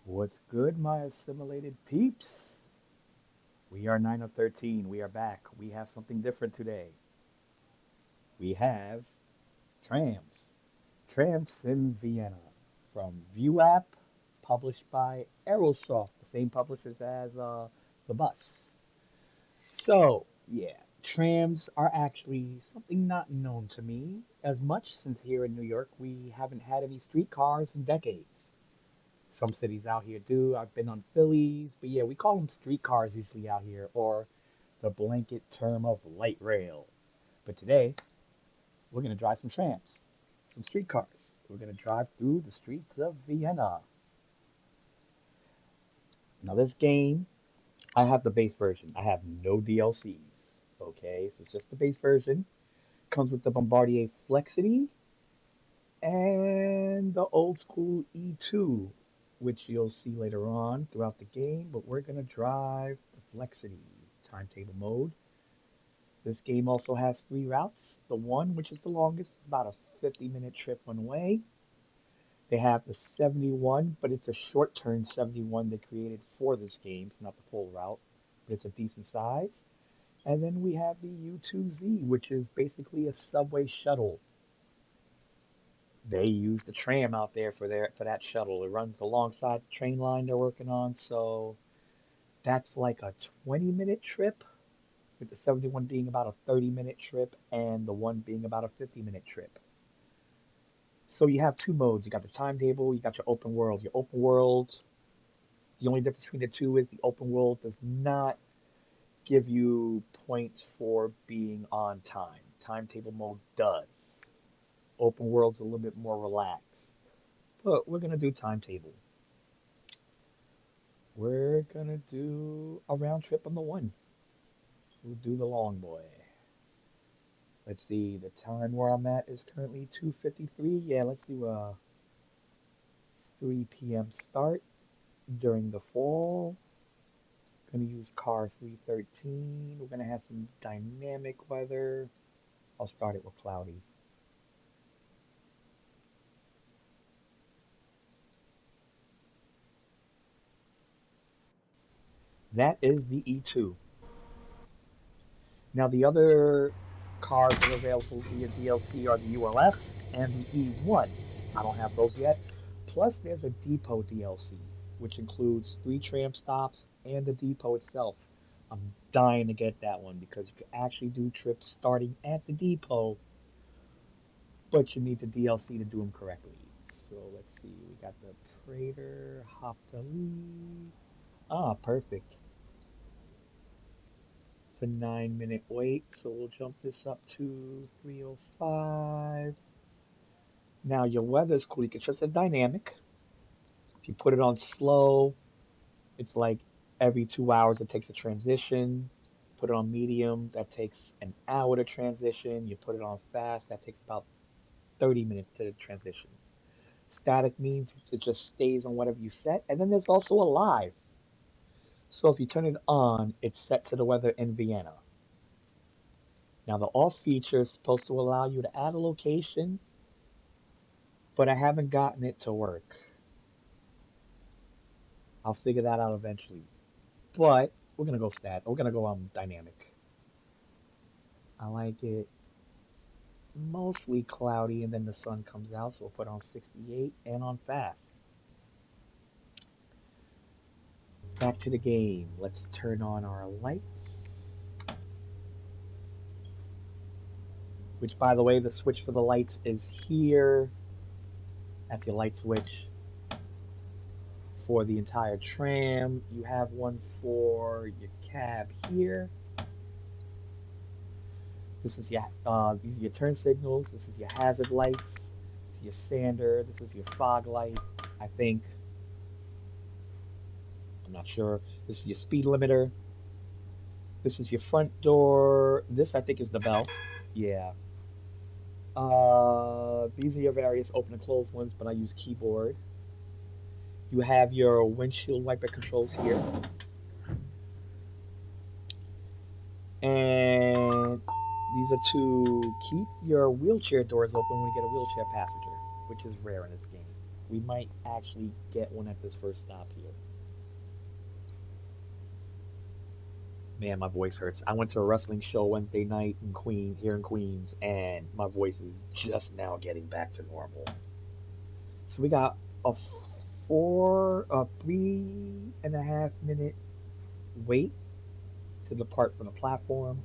What's good, my assimilated peeps? We are 9 of 13. We are back. We have something different today. We have Trams. TramSim Vienna from View App, published by Aerosoft, the same publishers as the bus. So, yeah, trams are actually something not known to me as much since here in New York we haven't had any streetcars in decades. Some cities out here do. I've been on Phillies, but yeah, we call them streetcars usually out here, or the blanket term of light rail. But today, we're going to drive some trams, some streetcars. We're going to drive through the streets of Vienna. Now, this game, I have the base version. I have no DLCs. Okay, so it's just the base version. Comes with the Bombardier Flexity and the old school E2, which you'll see later on throughout the game, but we're going to drive the Flexity timetable mode. This game also has three routes. The one, which is the longest, is about a 50-minute trip one way. They have the 71, but it's a short turn 71 they created for this game. It's not the full route, but it's a decent size. And then we have the U2Z, which is basically a subway shuttle. They use the tram out there for that shuttle. It runs alongside the train line they're working on, so that's like a 20-minute trip, with the 71 being about a 30-minute trip and the one being about a 50-minute trip. So you have two modes. You got the timetable, you got your open world. Your open world, the only difference between the two is the open world does not give you points for being on time. Timetable mode does. Open world's a little bit more relaxed. But we're gonna do timetable. We're gonna do a round trip on the one. We'll do the long boy. Let's see, the time where I'm at is currently 2:53. Yeah, let's do a 3 p.m. start during the fall. Gonna use car 313. We're gonna have some dynamic weather. I'll start it with cloudy. That is the E2. Now the other cars that are available via DLC are the ULF and the E1. I don't have those yet. Plus there's a depot DLC, which includes 3 tram stops and the depot itself. I'm dying to get that one because you can actually do trips starting at the depot, but you need the DLC to do them correctly. So let's see, we got the Prater, Hoptali. Ah, perfect. It's a 9-minute wait, so we'll jump this up to 305. Now your weather's cool. You can just set dynamic. If you put it on slow, it's like every 2 hours it takes a transition. Put it on medium, that takes an hour to transition. You put it on fast, that takes about 30 minutes to transition. Static means it just stays on whatever you set. And then there's also a live. So if you turn it on, it's set to the weather in Vienna. Now the off feature is supposed to allow you to add a location, but I haven't gotten it to work. I'll figure that out eventually. But we're gonna go stat. We're gonna go dynamic. I like it mostly cloudy and then the sun comes out, so we'll put on 68 and on fast. Back to the game. Let's turn on our lights. Which, by the way, the switch for the lights is here. That's your light switch for the entire tram. You have one for your cab here. This is your these are your turn signals. This is your hazard lights. This is your sander. This is your fog light. I think. I'm not sure. This is your speed limiter. This is your front door. This I think is the bell. Yeah. These are your various open and close ones, but I use keyboard. You have your windshield wiper controls here. And these are to keep your wheelchair doors open when you get a wheelchair passenger, which is rare in this game. We might actually get one at this first stop here. Man, my voice hurts. I went to a wrestling show Wednesday night in Queens, here in Queens, and my voice is just now getting back to normal. So we got a 3.5 minute wait to depart from the platform.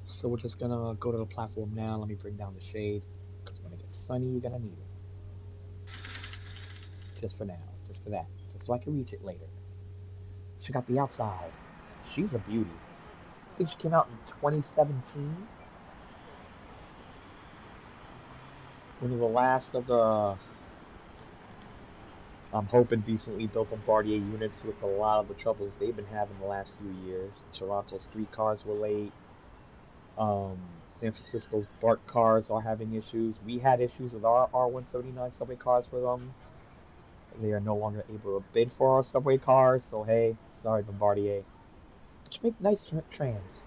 So we're just gonna go to the platform now. Let me bring down the shade, because when it gets sunny, you're gonna need it. Just for now, just for that, just so I can reach it later. Check out the outside. She's a beauty. I think she came out in 2017. One of the last of the, I'm hoping, decently built Bombardier units with a lot of the troubles they've been having the last few years. Toronto streetcars were late. Um, San Francisco's BART cars are having issues. We had issues with our R179 subway cars for them. They are no longer able to bid for our subway cars, so hey, sorry Bombardier. But you make nice trams.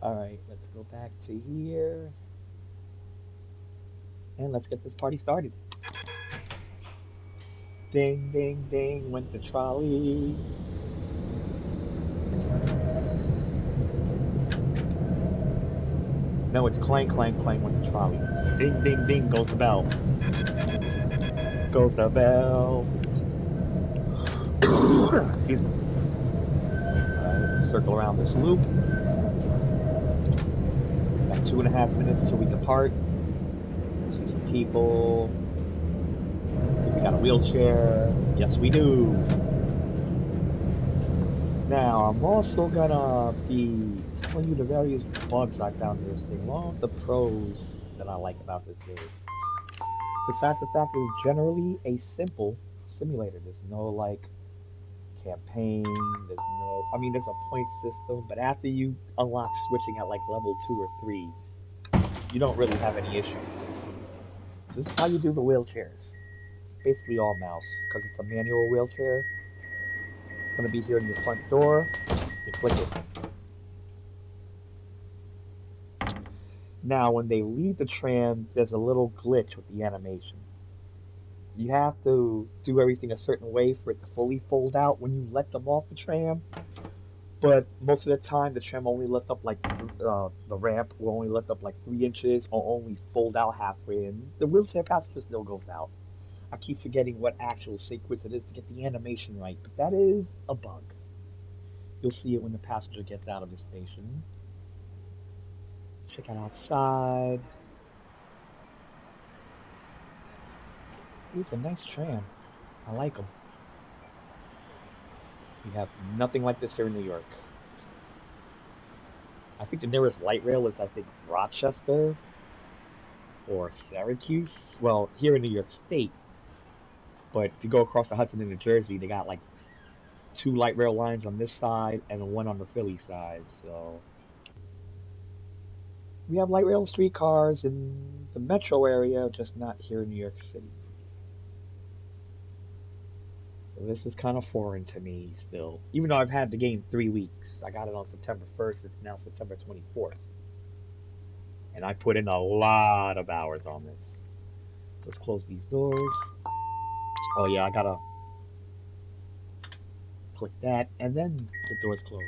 Alright, let's go back to here. And let's get this party started. Ding, ding, ding, went the trolley. No, it's clang, clang, clang with the trolley. Ding, ding, ding goes the bell. Goes the bell. Excuse me. Alright, circle around this loop. Got 2.5 minutes till we depart. See some people. See, we got a wheelchair. Yes, we do. Now, I'm also gonna be telling you the various bugs I found in this thing, along with the pros that I like about this game. Besides the fact that it's generally a simple simulator. There's no, like, campaign, there's no, I mean, there's a point system, but after you unlock switching at, like, level 2 or 3, you don't really have any issues. So this is how you do the wheelchairs. Basically all mouse, because it's a manual wheelchair. It's going to be here in your front door. You click it. Now, when they leave the tram, there's a little glitch with the animation. You have to do everything a certain way for it to fully fold out when you let them off the tram. But most of the time, the tram only lift up like the ramp will only lift up like 3 inches or only fold out halfway, and the wheelchair passenger still goes out. I keep forgetting what actual sequence it is to get the animation right, but that is a bug. You'll see it when the passenger gets out of the station. Check out outside. Ooh, it's a nice tram. I like them. We have nothing like this here in New York. I think the nearest light rail is, I think, Rochester or Syracuse. Well, here in New York State. But if you go across the Hudson in New Jersey, they got like 2 light rail lines on this side and 1 on the Philly side. So we have light rail streetcars in the metro area, just not here in New York City. So this is kind of foreign to me still. Even though I've had the game 3 weeks. I got it on September 1st, it's now September 24th. And I put in a lot of hours on this. So let's close these doors. Oh yeah, I gotta click that, and then the doors close.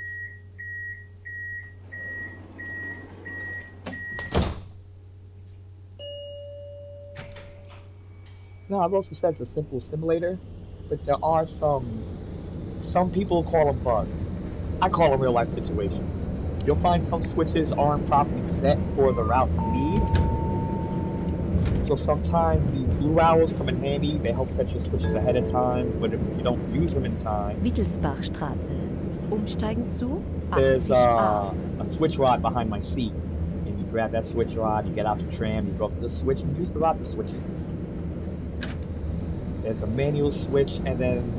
Now, I've also said it's a simple simulator, but there are some people call them bugs. I call them real life situations. You'll find some switches aren't properly set for the route you need. So sometimes these blue arrows come in handy. They help set your switches ahead of time, but if you don't use them in time, Wittelsbachstraße. Umsteigen zu there's 80a. a switch rod behind my seat. And you grab that switch rod, you get out the tram, you go up to the switch, and use the rod to switch it. There's a manual switch, and then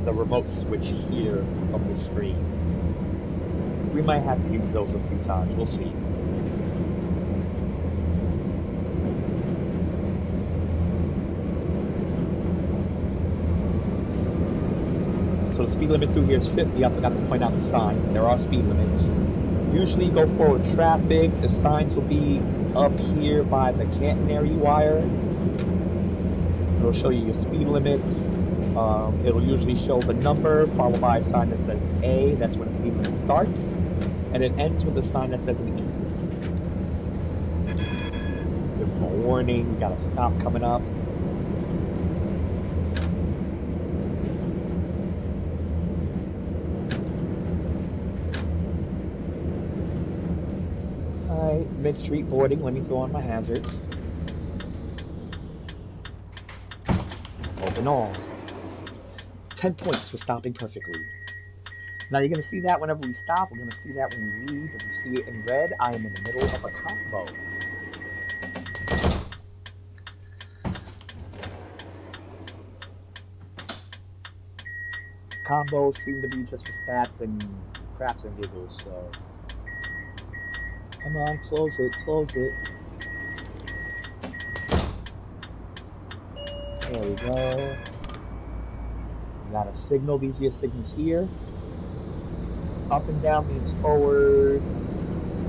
the remote switch here on the screen. We might have to use those a few times, we'll see. So the speed limit through here is 50. I forgot to point out the sign. There are speed limits. Usually go forward traffic. The signs will be up here by the catenary wire. It'll show you your speed limits. It'll usually show the number followed by a sign that says A, that's when the speed limit starts, and it ends with a sign that says an E. Give them a warning, we got a stop coming up. Alright, mid-street boarding, let me throw on my hazards. Open all. 10 points for stopping perfectly. Now you're going to see that whenever we stop, we're going to see that when we leave. If you see it in red, I am in the middle of a combo. Combos seem to be just for stats and craps and giggles, so... Come on, close it, close it. There we go. We got a signal, these are your signals here. Up and down means forward.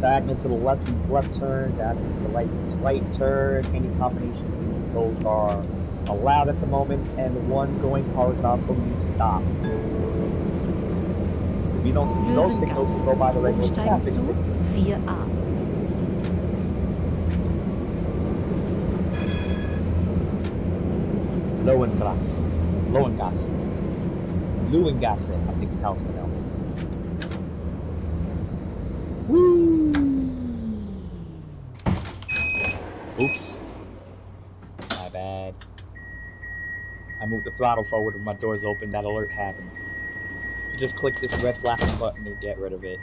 Diagonal to the left means left turn. Diagonal to the right means right turn. Any combination of those are allowed at the moment. And the one going horizontal means stop. If you don't see those signals, you go by the regular traffic signal. 4a. Lowengasse, I think is how it's pronounced. Woo! Oops. My bad. I moved the throttle forward when my door's open, that alert happens. You just click this red flashing button to get rid of it.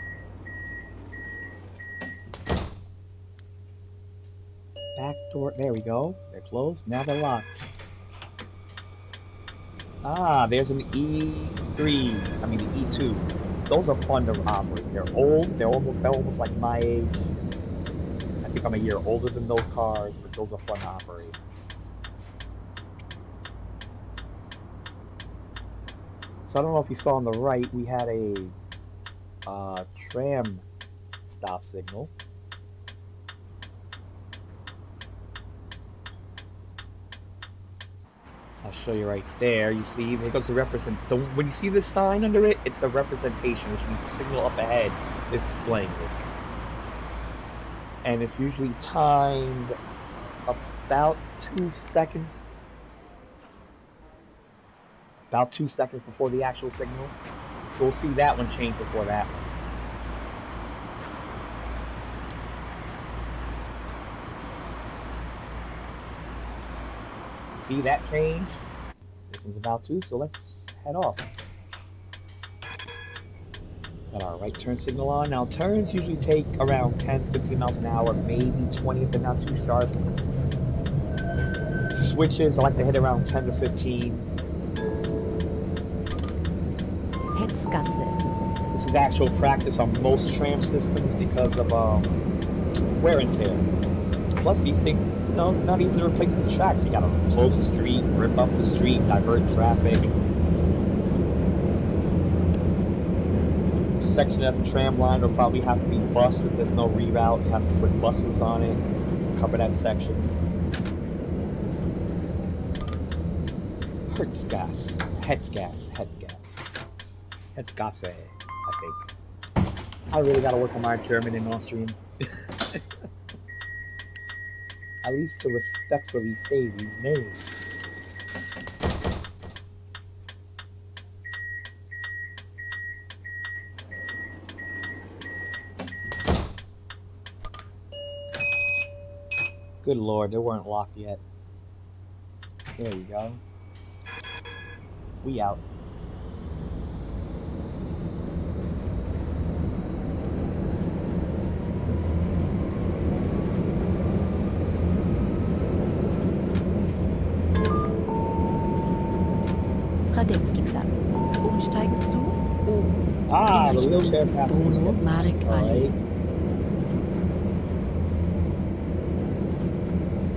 Back door, there we go. They're closed, now they're locked. Ah, there's an E3, I mean the E2. Those are fun to operate. They're old, they're almost like my age. I think I'm a year older than those cars, but those are fun to operate. So I don't know if you saw on the right, we had a tram stop signal. I'll show you right there. You see, there goes the when you see this sign under it, it's a representation, which means the signal up ahead is displaying this. And it's usually timed about 2 seconds. About 2 seconds before the actual signal. So we'll see that one change before that one. See that change? This one's about to, so let's head off. Got our right turn signal on. Now turns usually take around 10-15 miles an hour, maybe 20 if they're not too sharp. Switches, I like to hit around 10 to 15. Hetzgasse. This is actual practice on most tram systems because of wear and tear. Plus these things, you know, it's not easy to replace the tracks. You gotta close the street, rip up the street, divert traffic. Section of the tram line will probably have to be bused if there's no reroute. You have to put buses on it, cover that section. Hetzgasse, I think. I really gotta work on my German and Austrian. At least to respectfully say these names. Good lord, they weren't locked yet. There you go. We out. Radetzky-Platz. Umsteigen zu O. Ah, the wheelchair passenger. Bruno Marek Allee.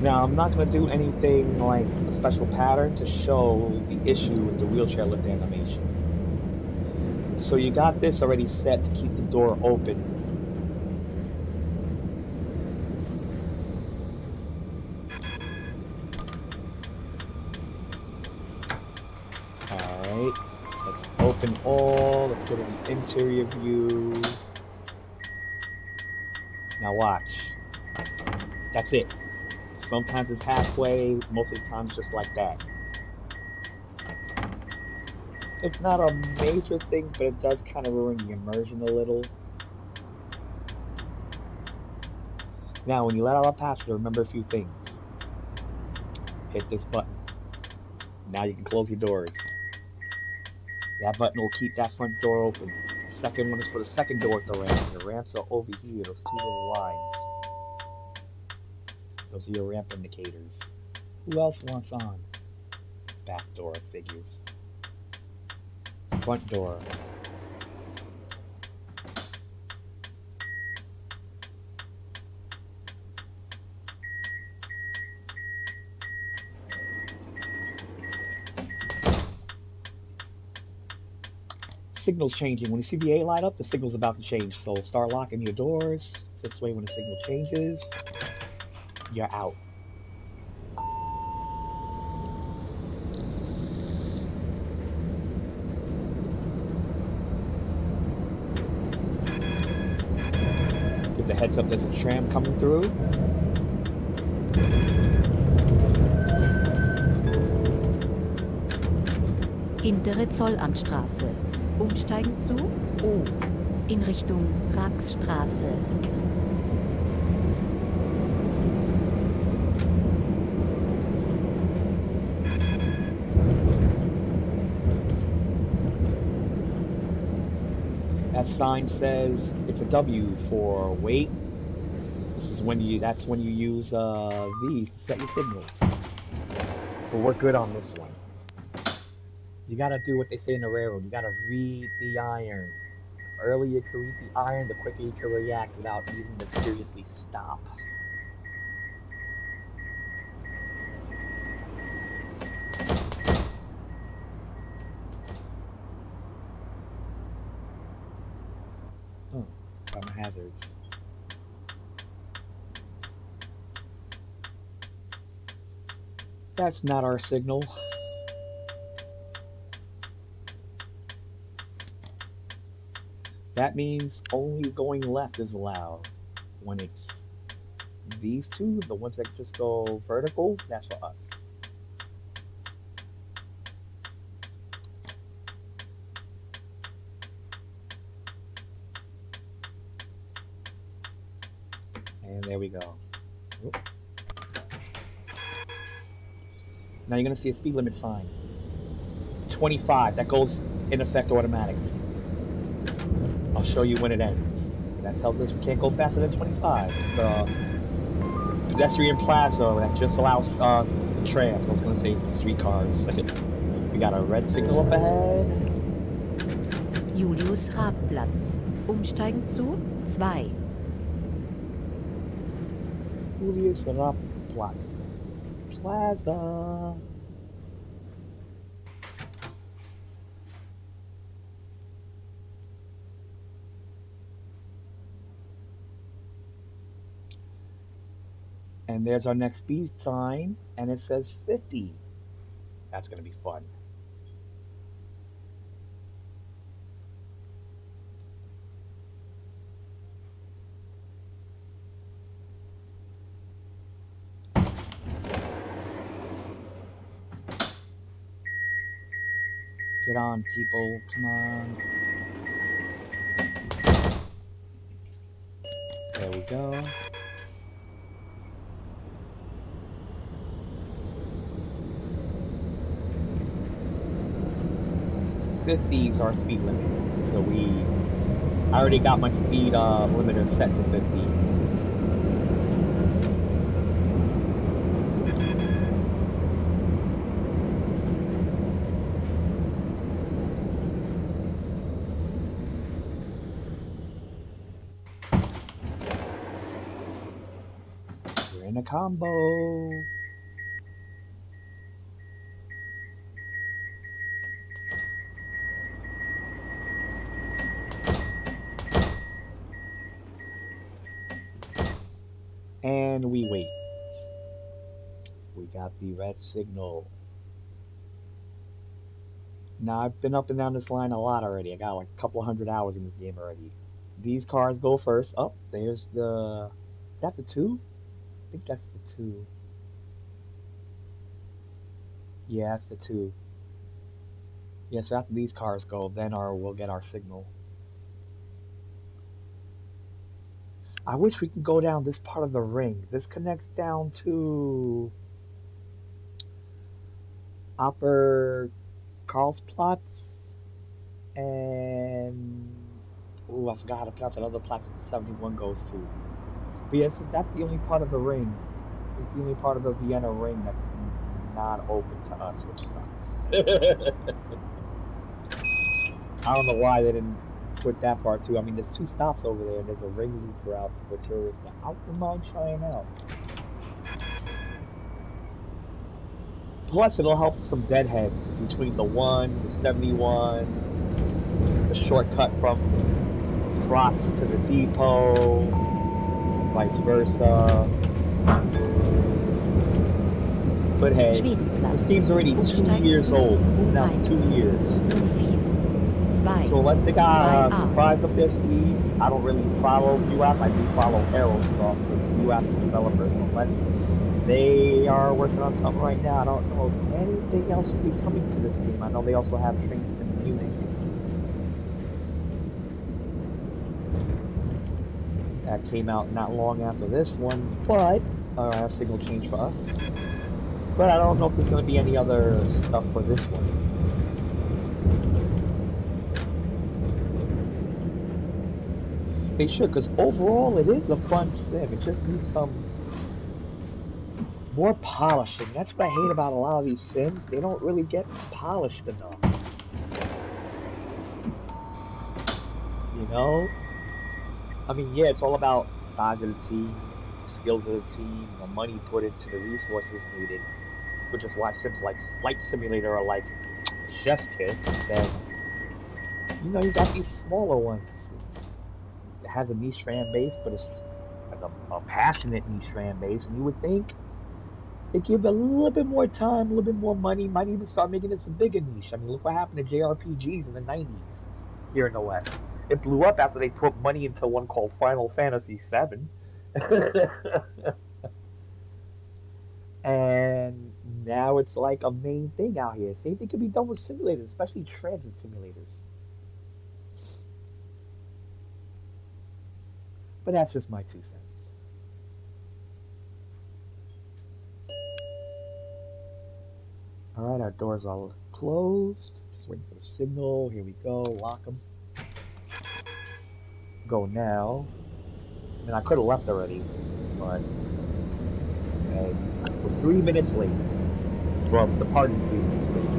Now, I'm not going to do anything like a special pattern to show the issue with the wheelchair lift animation. So you got this already set to keep the door open. open all. Let's go to the interior view. Now watch. That's it. Sometimes it's halfway, most of the time it's just like that. It's not a major thing, but it does kind of ruin the immersion a little. Now, when you let out a passenger, remember a few things. Hit this button. Now you can close your doors. That button will keep that front door open. The second one is for the second door at the ramp. Your ramps are over here, those two little lines. Those are your ramp indicators. Who else wants on? Back door figures. Front door. Signal's changing. When you see the A light up, the signal's about to change. So start locking your doors. This way when the signal changes, you're out. Give the heads up there's a tram coming through. Hintere Zollamtstraße. Umsteigen zu O. In Richtung Raxstraße. That sign says it's a W for wait. That's when you use these to set your signals. But we're good on this one. You gotta do what they say in the railroad. You gotta read the iron. The earlier you can read the iron, the quicker you can react without needing to seriously stop. Oh, got my hazards. That's not our signal. That means only going left is allowed. When it's these two, the ones that just go vertical, that's for us. And there we go. Oop. Now you're gonna see a speed limit sign. 25, that goes in effect automatically. I'll show you when it ends. That tells us we can't go faster than 25. The pedestrian plaza that just allows trams. I was gonna say streetcars. We got a red signal up ahead. Julius-Raab-Platz. Umsteigen zu 2. Julius-Raab-Platz. Plaza. And there's our next speed sign, and it says 50. That's gonna be fun. Get on, people, come on. There we go. '50s our speed limit. So I already got my speed limiter set to 50. We're in a combo. And we wait. We got the red signal. Now I've been up and down this line a lot already. I got like a couple hundred hours in this game already. These cars go first. Oh, there's the. Is that the two? I think that's the two. Yeah, that's the two. Yeah, so after these cars go, then we'll get our signal. I wish we could go down this part of the ring. This connects down to Upper Karlsplatz and I forgot how to pronounce that other Platz that 71 goes to. But yes, that's the only part of the ring. It's the only part of the Vienna ring that's not open to us, which sucks. I don't know why they didn't put that part too. I mean, there's two stops over there, and there's a ring loop route for tourists that I wouldn't mind trying out. Plus, it'll help some deadheads between the 1, the 71. It's a shortcut from Kratz to the depot, vice versa. But hey, this game's already 2 years old. Now 2 years. So unless they got surprised up their sleeve, I don't really follow UAP. I do follow Aerosoft, the UAP developer. So unless they are working on something right now, I don't know if anything else will be coming to this game. I know they also have TramSim Vienna that came out not long after this one, but a signal change for us. But I don't know if there's going to be any other stuff for this one. They should, because overall it is a fun sim. It just needs some more polishing. That's what I hate about a lot of these sims. They don't really get polished enough. You know? I mean, yeah, it's all about the size of the team, the skills of the team, the money put into the resources needed, which is why sims like Flight Simulator are like chef's kiss. Then, you know, you got these smaller ones. It has a niche fan base, but it has a passionate niche fan base, and you would think they give it a little bit more time, a little bit more money, might even start making this a bigger niche. I mean, look what happened to JRPGs in the 90s here in the West. It blew up after they put money into one called Final Fantasy VII. And now it's like a main thing out here. Same thing could be done with simulators, especially transit simulators. But that's just my 2 cents. All right, our doors are closed. Just waiting for the signal. Here we go. Lock them. Go now. I mean, I could have left already, but okay. We're 3 minutes late. Well, the party 3 minutes late.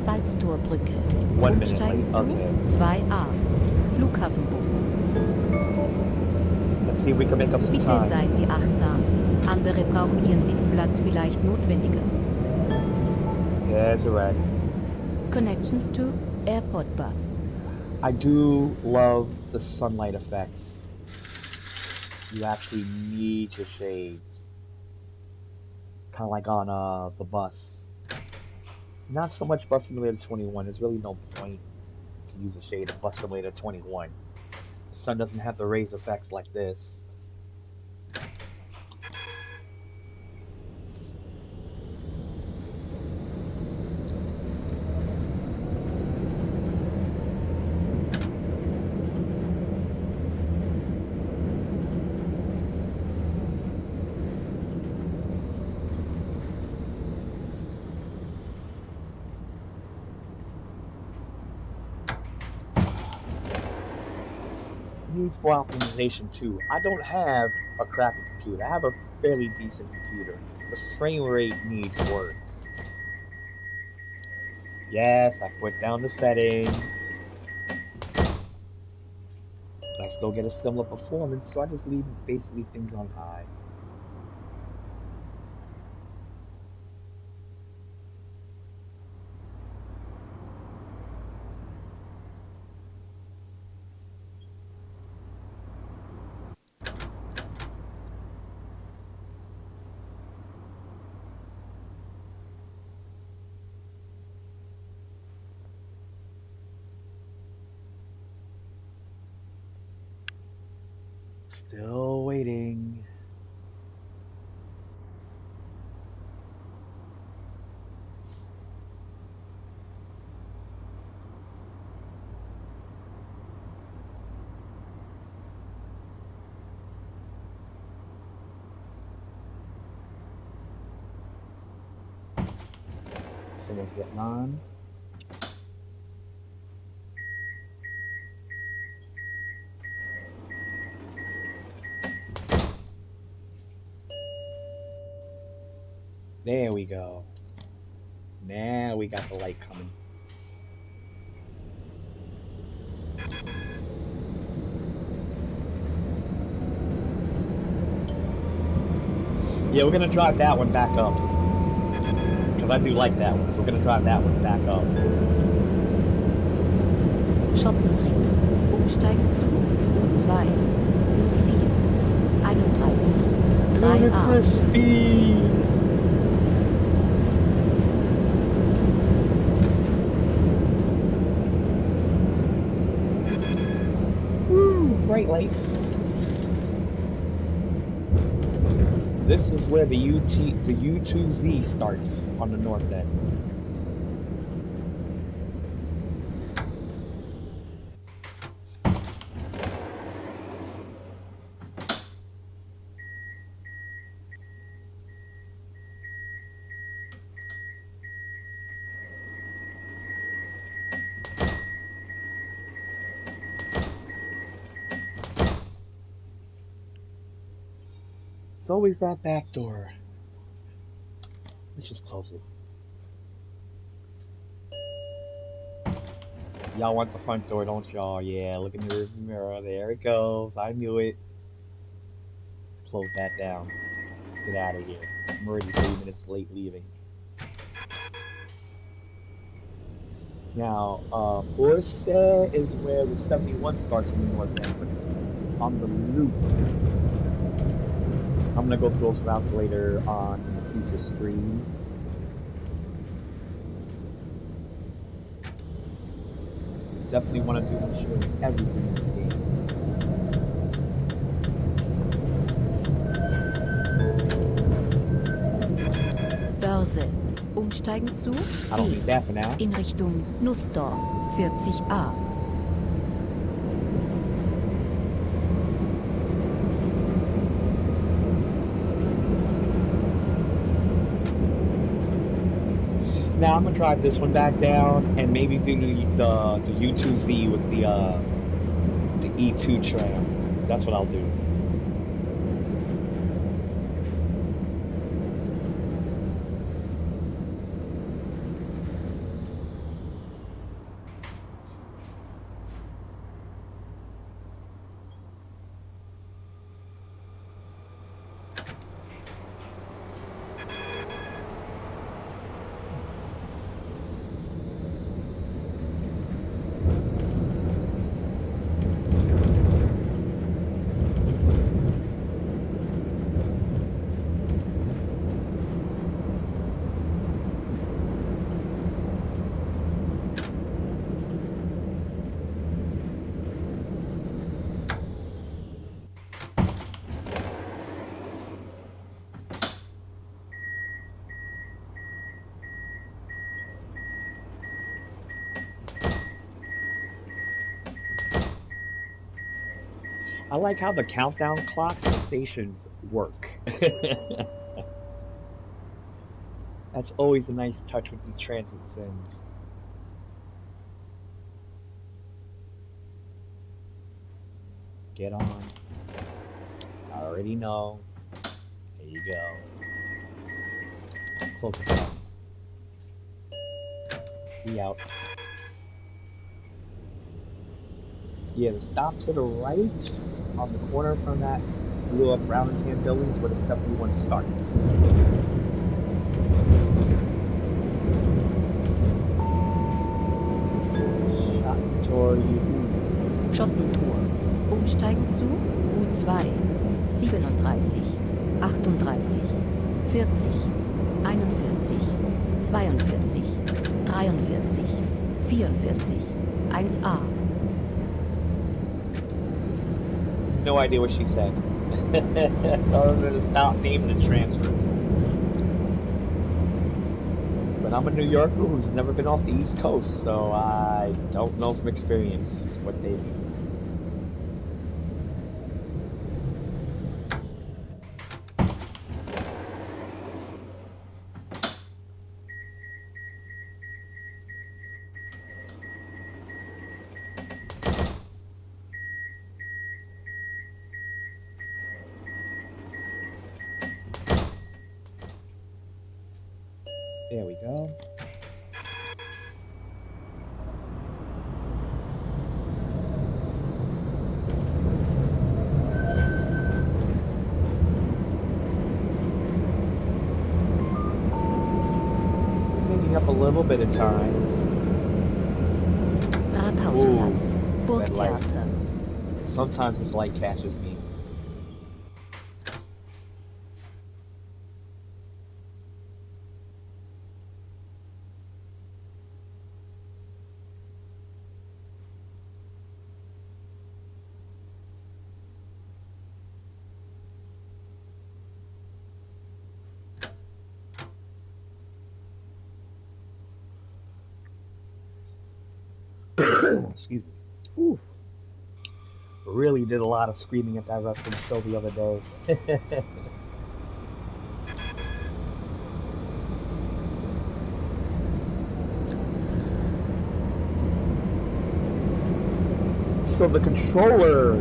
Salztorbrücke. 1 minute Umsteigen late. zu Okay. 2a. Flughafenbus. Let's see if we can make up some Bitte time. seien Sie achtsam. Andere brauchen Ihren Sitzplatz vielleicht notwendiger. There's a red. Connections to airport bus. I do love the sunlight effects. You actually need your shades. Kind of like on the bus. Not so much Bus Simulator 21. There's really no point to use a shade of Bus Simulator 21. The sun doesn't have the rays effects like this. Needs for optimization too. I don't have a crappy computer. I have a fairly decent computer. The frame rate needs work. Yes, I put down the settings. But I still get a similar performance, so I just leave basically things on high. Still waiting. Someone's getting on. There we go. Now we got the light coming. Yeah, we're gonna drive that one back up. Because I do like that one, so we're gonna drive that one back up. Schottenring. Umsteigen zu U2. U4. 31. 3A. Crispy! Woo! Bright light. This is where the U2Z starts on the north end. It's always that back door. Let's just close it. Y'all want the front door, don't y'all? Yeah, look in the rearview mirror. There it goes. I knew it. Close that down. Get out of here. I'm already 3 minutes late leaving. Now, Borse is where the 71 starts in the north end, but it's on the loop. I'm gonna go through those routes later on in the future stream. Definitely want to do sure everything in this game. Börse. Umsteigen zu I don't need that for now. in Richtung Nussdorf. 40A. Now I'm gonna drive this one back down and maybe do the U2Z with the E2 tram. That's what I'll do. I like how the countdown clocks for stations work. That's always a nice touch with these transit sims. Get on. I already know. There you go. Close it down. We out. Yeah, the stop to the right on the corner from that blew up round can building is where the 71 starts. Schottentor. Umsteigen zu U2. 37. 38. 40. 41. 42. 43. 44. 1A. no idea what she said. Other than stop naming the transfers. But I'm a New Yorker who's never been off the East Coast, so I don't know from experience what they mean. There we go. Making up a little bit of time. Rathausplatz, red light. Burgtheater. Sometimes this light catches me. Excuse me. Ooh. Really did a lot of screaming at that wrestling show the other day. So the controller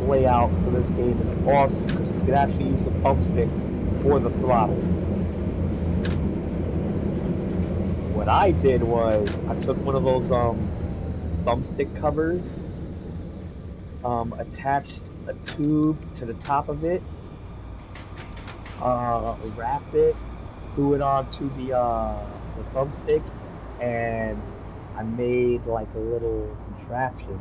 layout for this game is awesome because you could actually use the bump sticks for the throttle. What I did was I took one of those thumbstick covers, attached a tube to the top of it, wrapped it, threw it onto the thumbstick, and I made like a little contraption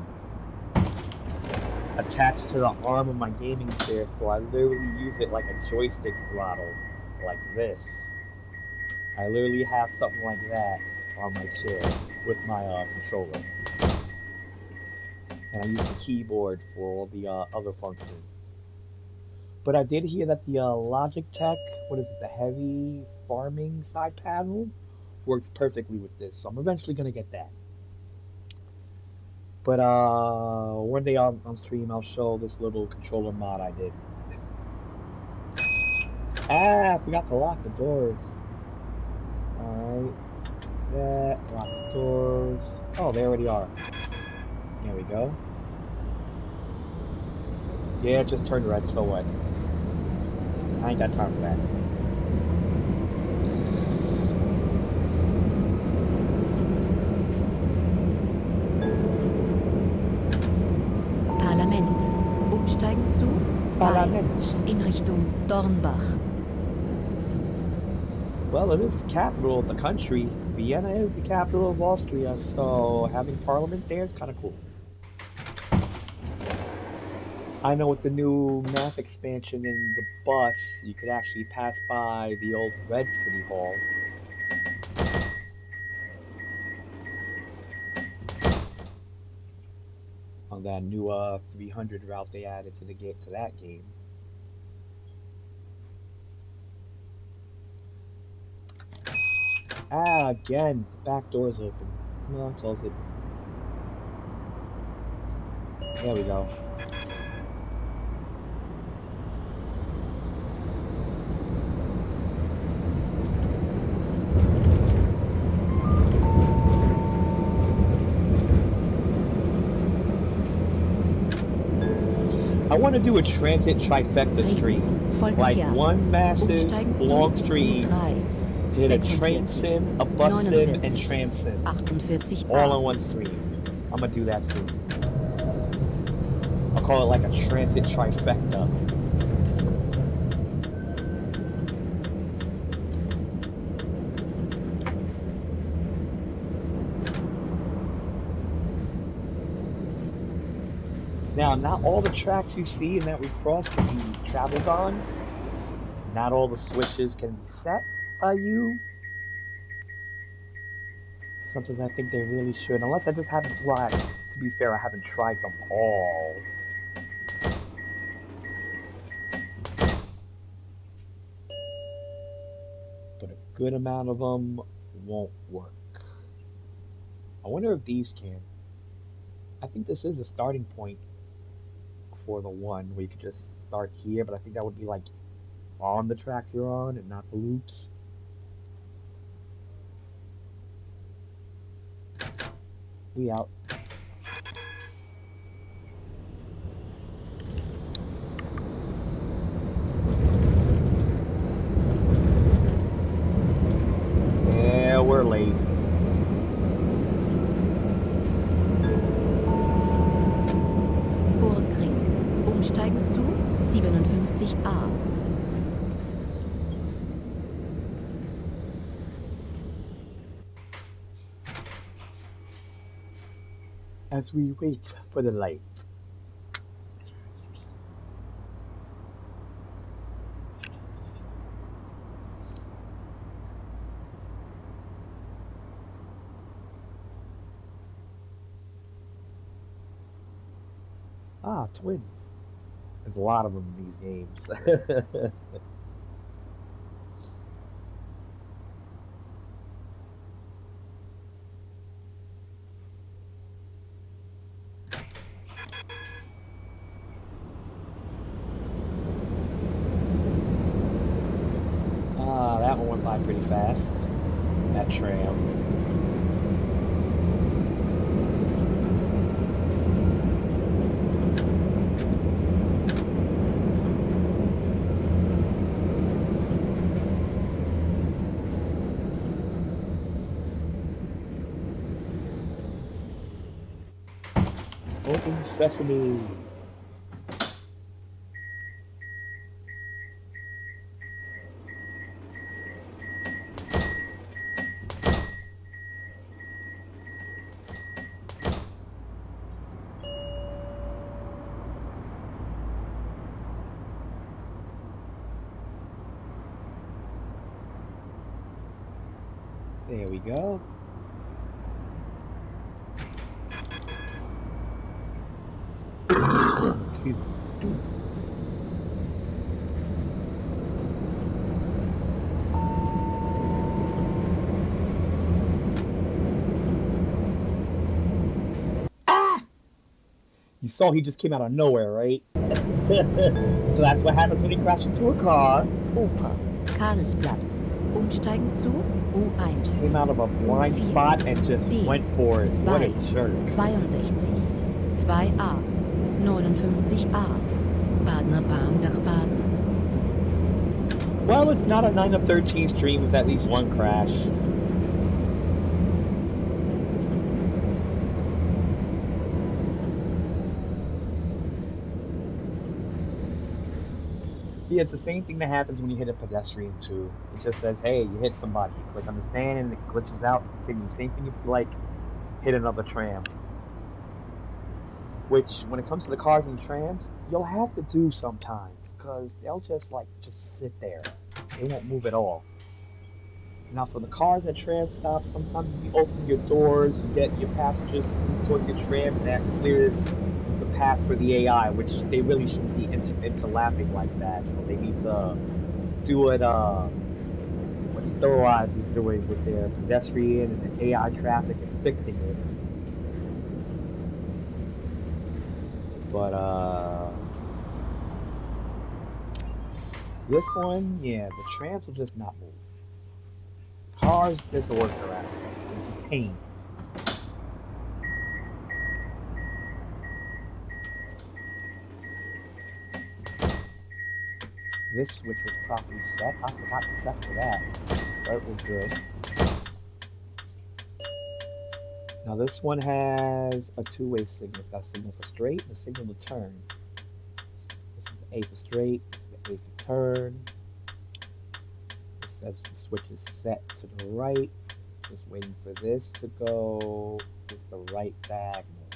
attached to the arm of my gaming chair, so I literally use it like a joystick throttle, like this. I literally have something like that on my chair with my controller. And I use the keyboard for all the other functions. But I did hear that the Logitech, what is it, the heavy farming side panel, works perfectly with this, so I'm eventually gonna get that. But one day on stream I'll show this little controller mod I did. Ah, I forgot to lock the doors. Alright. That, lock the doors. Oh, they already are. There we go. Yeah, it just turned red, so what? I ain't got time for that. Parlament. Umsteigen zu 2 in Richtung Dornbach. Well, it is the capital of the country. Vienna is the capital of Austria, so having parliament there is kind of cool. I know with the new map expansion in the bus, you could actually pass by the old Red City Hall. On that new 300 route they added to that game. Ah, again, the back door's open. Come on, close it. There we go. I want to do a transit trifecta stream. Like one massive, long stream. Hit a train sim, a bus sim, and tram sim. All on one stream. I'm gonna do that soon. I'll call it like a transit trifecta. Now, not all the tracks you see and that we cross can be traveled on. Not all the switches can be set by you. Something I think they really should, unless I just haven't, well, to be fair, I haven't tried them all. good amount of them won't work. I wonder if these can. I think this is a starting point for the one where you could just start here, but I think that would be like on the tracks you're on and not the loops. We out. Yeah, we're late. Burgring. Umsteigen zu 57a. As we wait for the light. Ah, twins. There's a lot of them in these games. Ah, that one went by pretty fast. That tram. Open sesame. There we go. Excuse me. Ah! You saw he just came out of nowhere, right? So that's what happens when you crash into a car. Oper. Karlsplatz. Umsteigen zu U1. Came out of a blind spot and just went for it. What a jerk. 62. 2a. 59a. Badener Bahn nach Baden. Well, it's not a 9 of 13 stream with at least one crash. Yeah, it's the same thing that happens when you hit a pedestrian too. It just says, hey, you hit somebody. You click on the stand and it glitches out. Continue. Same thing if you, like, hit another tram. Which, when it comes to the cars and trams, you'll have to do sometimes. Because they'll just sit there. They won't move at all. Now, for the cars at tram stops, sometimes you open your doors, you get your passengers towards your tram, and that clears the path for the AI, which they really shouldn't be interlapping like that. So they need to do what Sterilize is doing with their pedestrian and the AI traffic and fixing it. But this one, yeah, the trams will just not move. Cars, there's a workaround. It's a pain. This switch was properly set. I forgot to check for that. That was good. Now this one has a two-way signal. It's got a signal for straight and a signal to turn. This is the A for straight. This is the A for turn. It says the switch is set to the right. Just waiting for this to go with the right diagonal,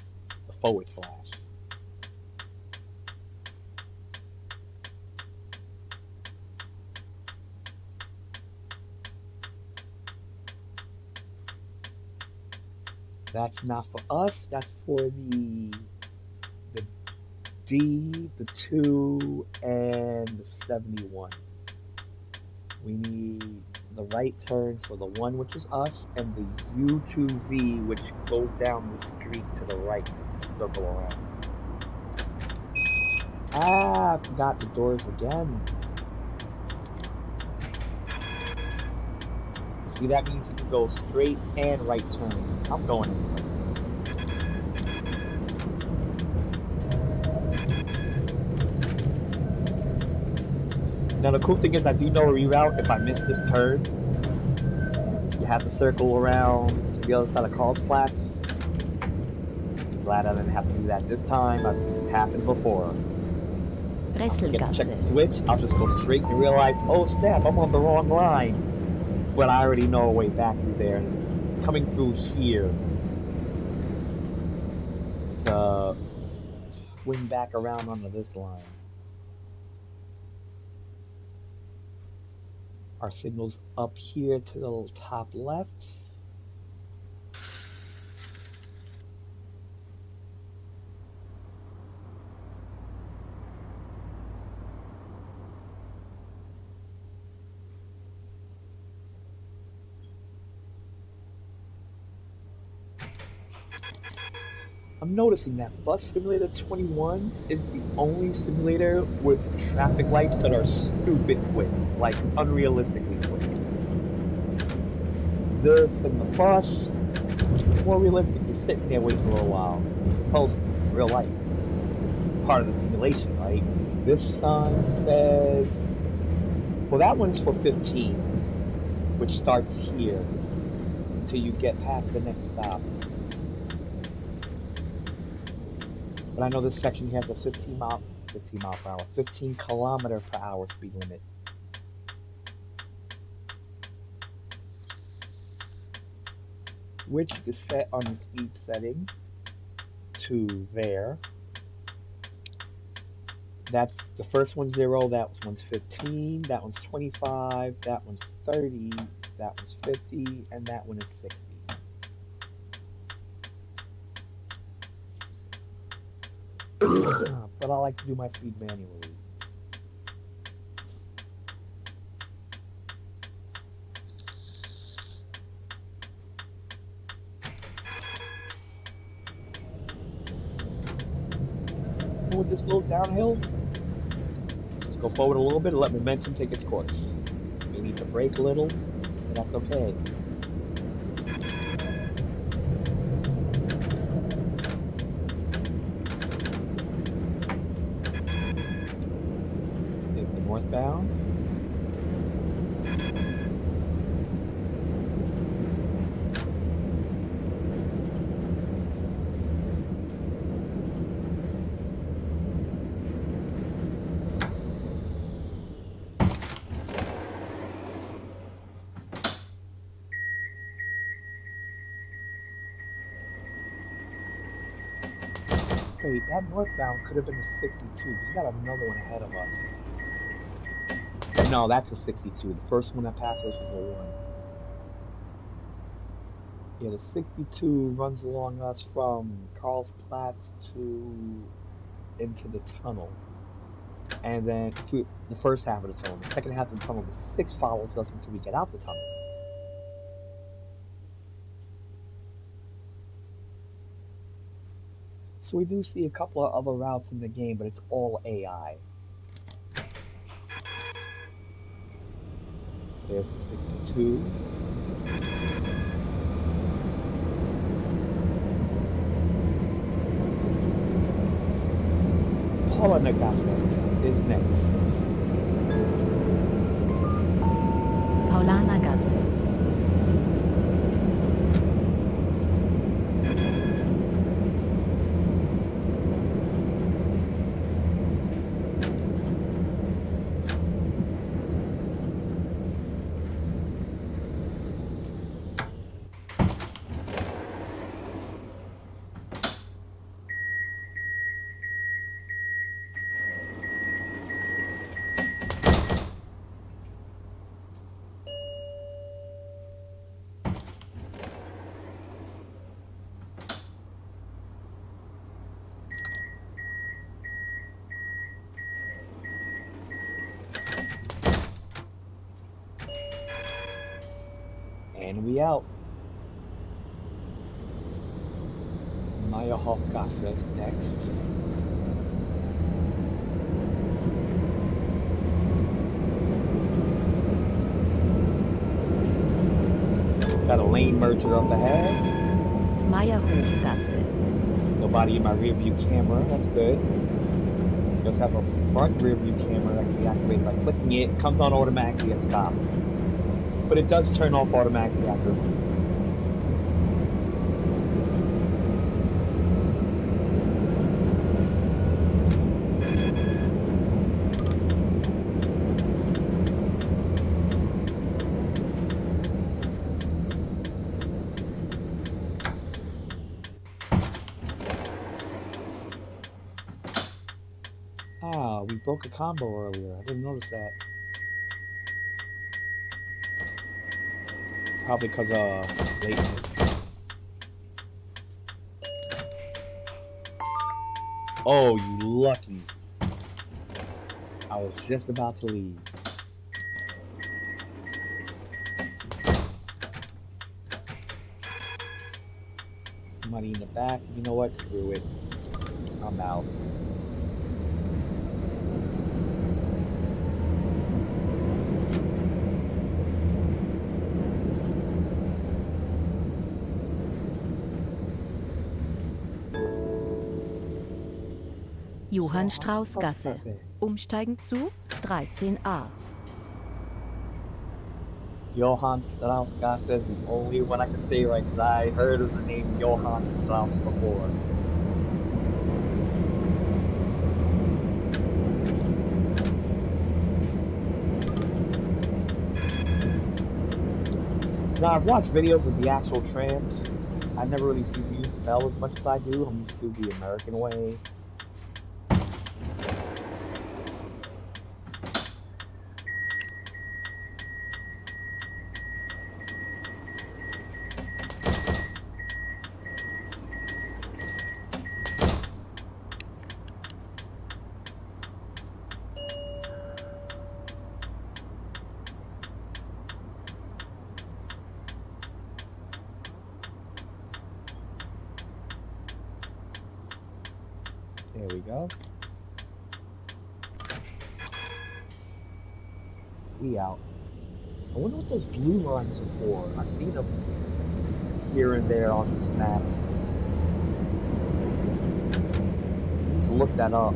the forward slash. That's not for us, that's for the D, the 2, and the 71. We need the right turn for the 1, which is us, and the U2Z, which goes down the street to the right to circle around. Ah, I forgot the doors again. See, that means you can go straight and right turn. I'm going anyway. Now the cool thing is I do know a reroute. If I miss this turn, you have to circle around to the other side of Carlsplatz. Glad I didn't have to do that this time. It happened before. I forget to check the switch. I'll just go straight and realize, oh snap, I'm on the wrong line. But I already know a way back through there. And coming through here to swing back around onto this line. Our signal's up here to the top left. I'm noticing that Bus Simulator 21 is the only simulator with traffic lights that are stupid quick, like unrealistically quick. This and the bus, more realistic, you're sitting there waiting for a little while. Post real life. It's part of the simulation, right? This sign says, well, that one's for 15, which starts here until you get past the next stop. But I know this section has a 15 kilometer per hour speed limit. Which is set on the speed setting to there. That's the first one's 0, that one's 15, that one's 25, that one's 30, that one's 50, and that one is 60. But I like to do my speed manually. And with this little downhill, just go forward a little bit and let momentum take its course. You need to brake a little, but that's okay. Northbound. Wait, that northbound could have been a 62, because you got another one ahead of us. No, that's a 62. The first one that passed us was a 1. Yeah, the 62 runs along us from Carlsplatz to into the tunnel. And then through the first half of the tunnel. The second half of the tunnel, the 6 follows us until we get out the tunnel. So we do see a couple of other routes in the game, but it's all AI. There's the 62. Paula Nagasa is next. Paulana Gasse. We out. Meyerhof-Gasse is next. Got a lane merger up ahead. Meyerhofgasse. Nobody in my rear view camera, that's good. Just have a front rear view camera that can be activated by clicking it. It comes on automatically and stops. But it does turn off automatically after. Ah, we broke a combo earlier. I didn't notice that. Probably because of lateness. Oh, you lucky. I was just about to leave. Somebody in the back. You know what? Screw it. I'm out. Johann-Strauß-Gasse. Umsteigen zu 13a. Johann Strauss-Gasse is the only one I can say right, because I heard of the name Johann Strauss before. Now, I've watched videos of the actual trams. I never really see you use the bell as much as I do. I'm used to the American way. There we go. We out. I wonder what those blue lines are for. I've seen them here and there on this map. I need to look that up.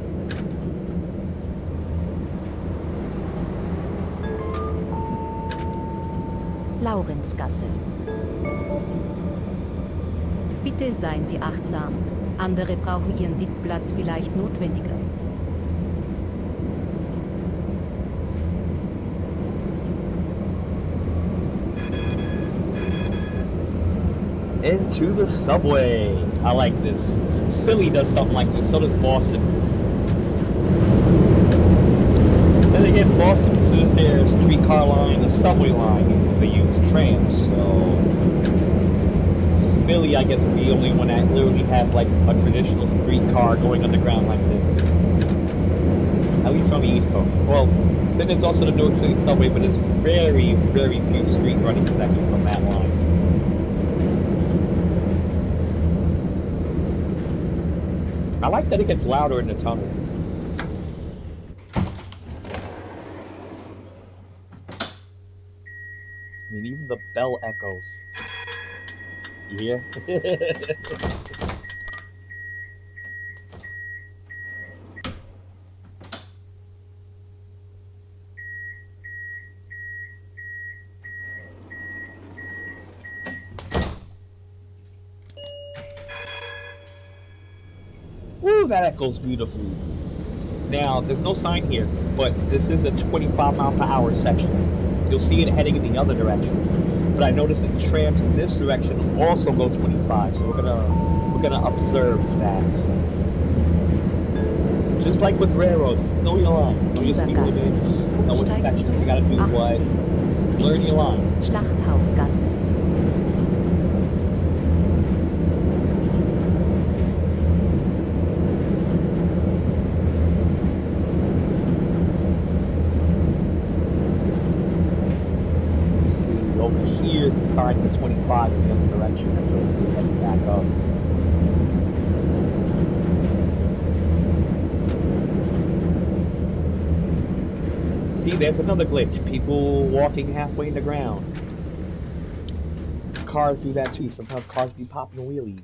Laurenzgasse. Bitte seien Sie achtsam. Andere brauchen Ihren Sitzplatz vielleicht notwendiger. Into the subway. I like this. Philly does something like this, so does Boston. Then again, Boston considers their streetcar line a subway line because they use trams, so Philly, I guess, would be the only one that literally has like a traditional streetcar going underground like this. At least on the East Coast. Well, then there's also the New York City subway, but there's very, very few street running sections on that line. I like that it gets louder in the tunnel. I mean, even the bell echoes. You hear? Woo, that echoes beautifully. Now, there's no sign here, but this is a 25-mile-per-hour section. You'll see it heading in the other direction. But I noticed that trams in this direction also go 25, so we're gonna observe that. Just like with railroads, know your line, know your speed limits, know what sections you gotta do what. Learn your line. Schlachthausgasse. Over here is the sign for 25 in the other direction, and you'll see heading back up. See, there's another glitch. People walking halfway in the ground. Cars do that too. Sometimes cars be popping wheelies.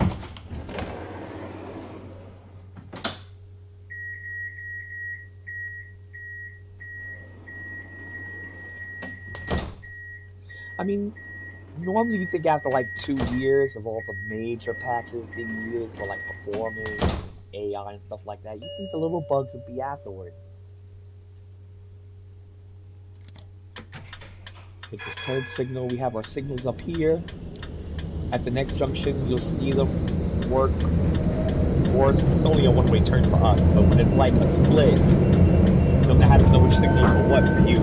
I mean, normally you think after like 2 years of all the major patches being used for like performance, AI and stuff like that, you think the little bugs would be afterward. Hit this turn signal. We have our signals up here. At the next junction, you'll see them work. Or it's only a one-way turn for us, but when it's like a split, you'll have to know which signals are what for you.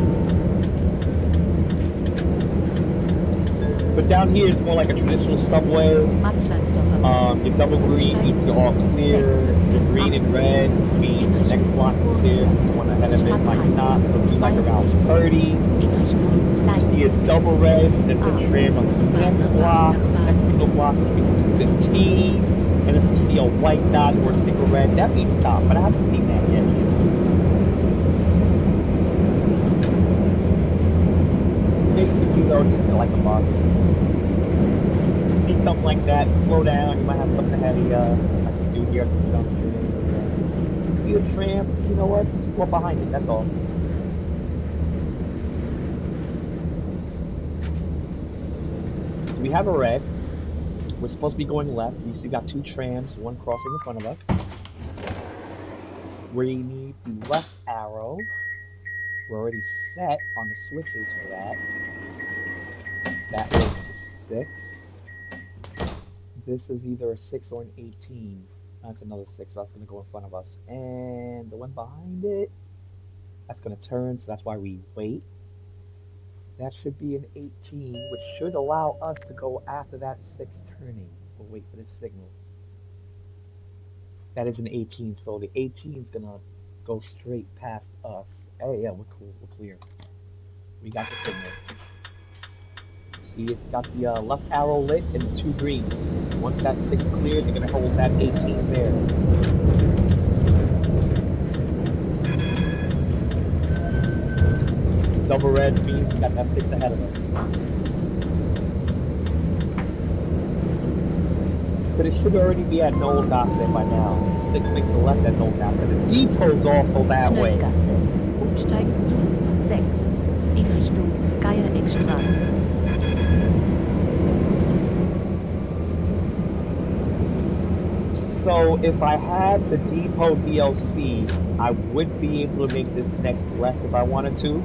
But down here, it's more like a traditional subway. Your double green means you're all clear. Your green and red means the next block is clear. The one ahead of it might not, so it'll be like around 30. See, it's double red, there's a tram on the next block, next single block, which means 15. And if you see a white dot or a single red, that means stop, but I haven't seen that yet. Basically, though, just feel like a bus. See something like that, slow down, you might have something ahead of you, like you do here at the junction. See a tram, you know what, just go behind it, that's all. So we have a red. We're supposed to be going left. You see we got 2 trams, one crossing in front of us. We need the left arrow. We're already set on the switches for that. That was the 6. This is either a 6 or an 18. That's another 6, so that's going to go in front of us. And the one behind it, that's going to turn, so that's why we wait. That should be an 18, which should allow us to go after that 6 turning. We'll wait for this signal. That is an 18, so the 18 is gonna go straight past us. Hey, yeah, we're cool, we're clear. We got the signal. See, it's got the left arrow lit and the 2 greens. Once that 6 cleared, they're gonna hold that 18 there. Double red means we got that 6 ahead of us. But it should already be at Noel Gossett by now. 6 makes the left at Noel Gossett. The depot's also that way. Umsteigen zu 6 in Richtung Geiereckstraße. So if I had the depot DLC, I would be able to make this next left if I wanted to.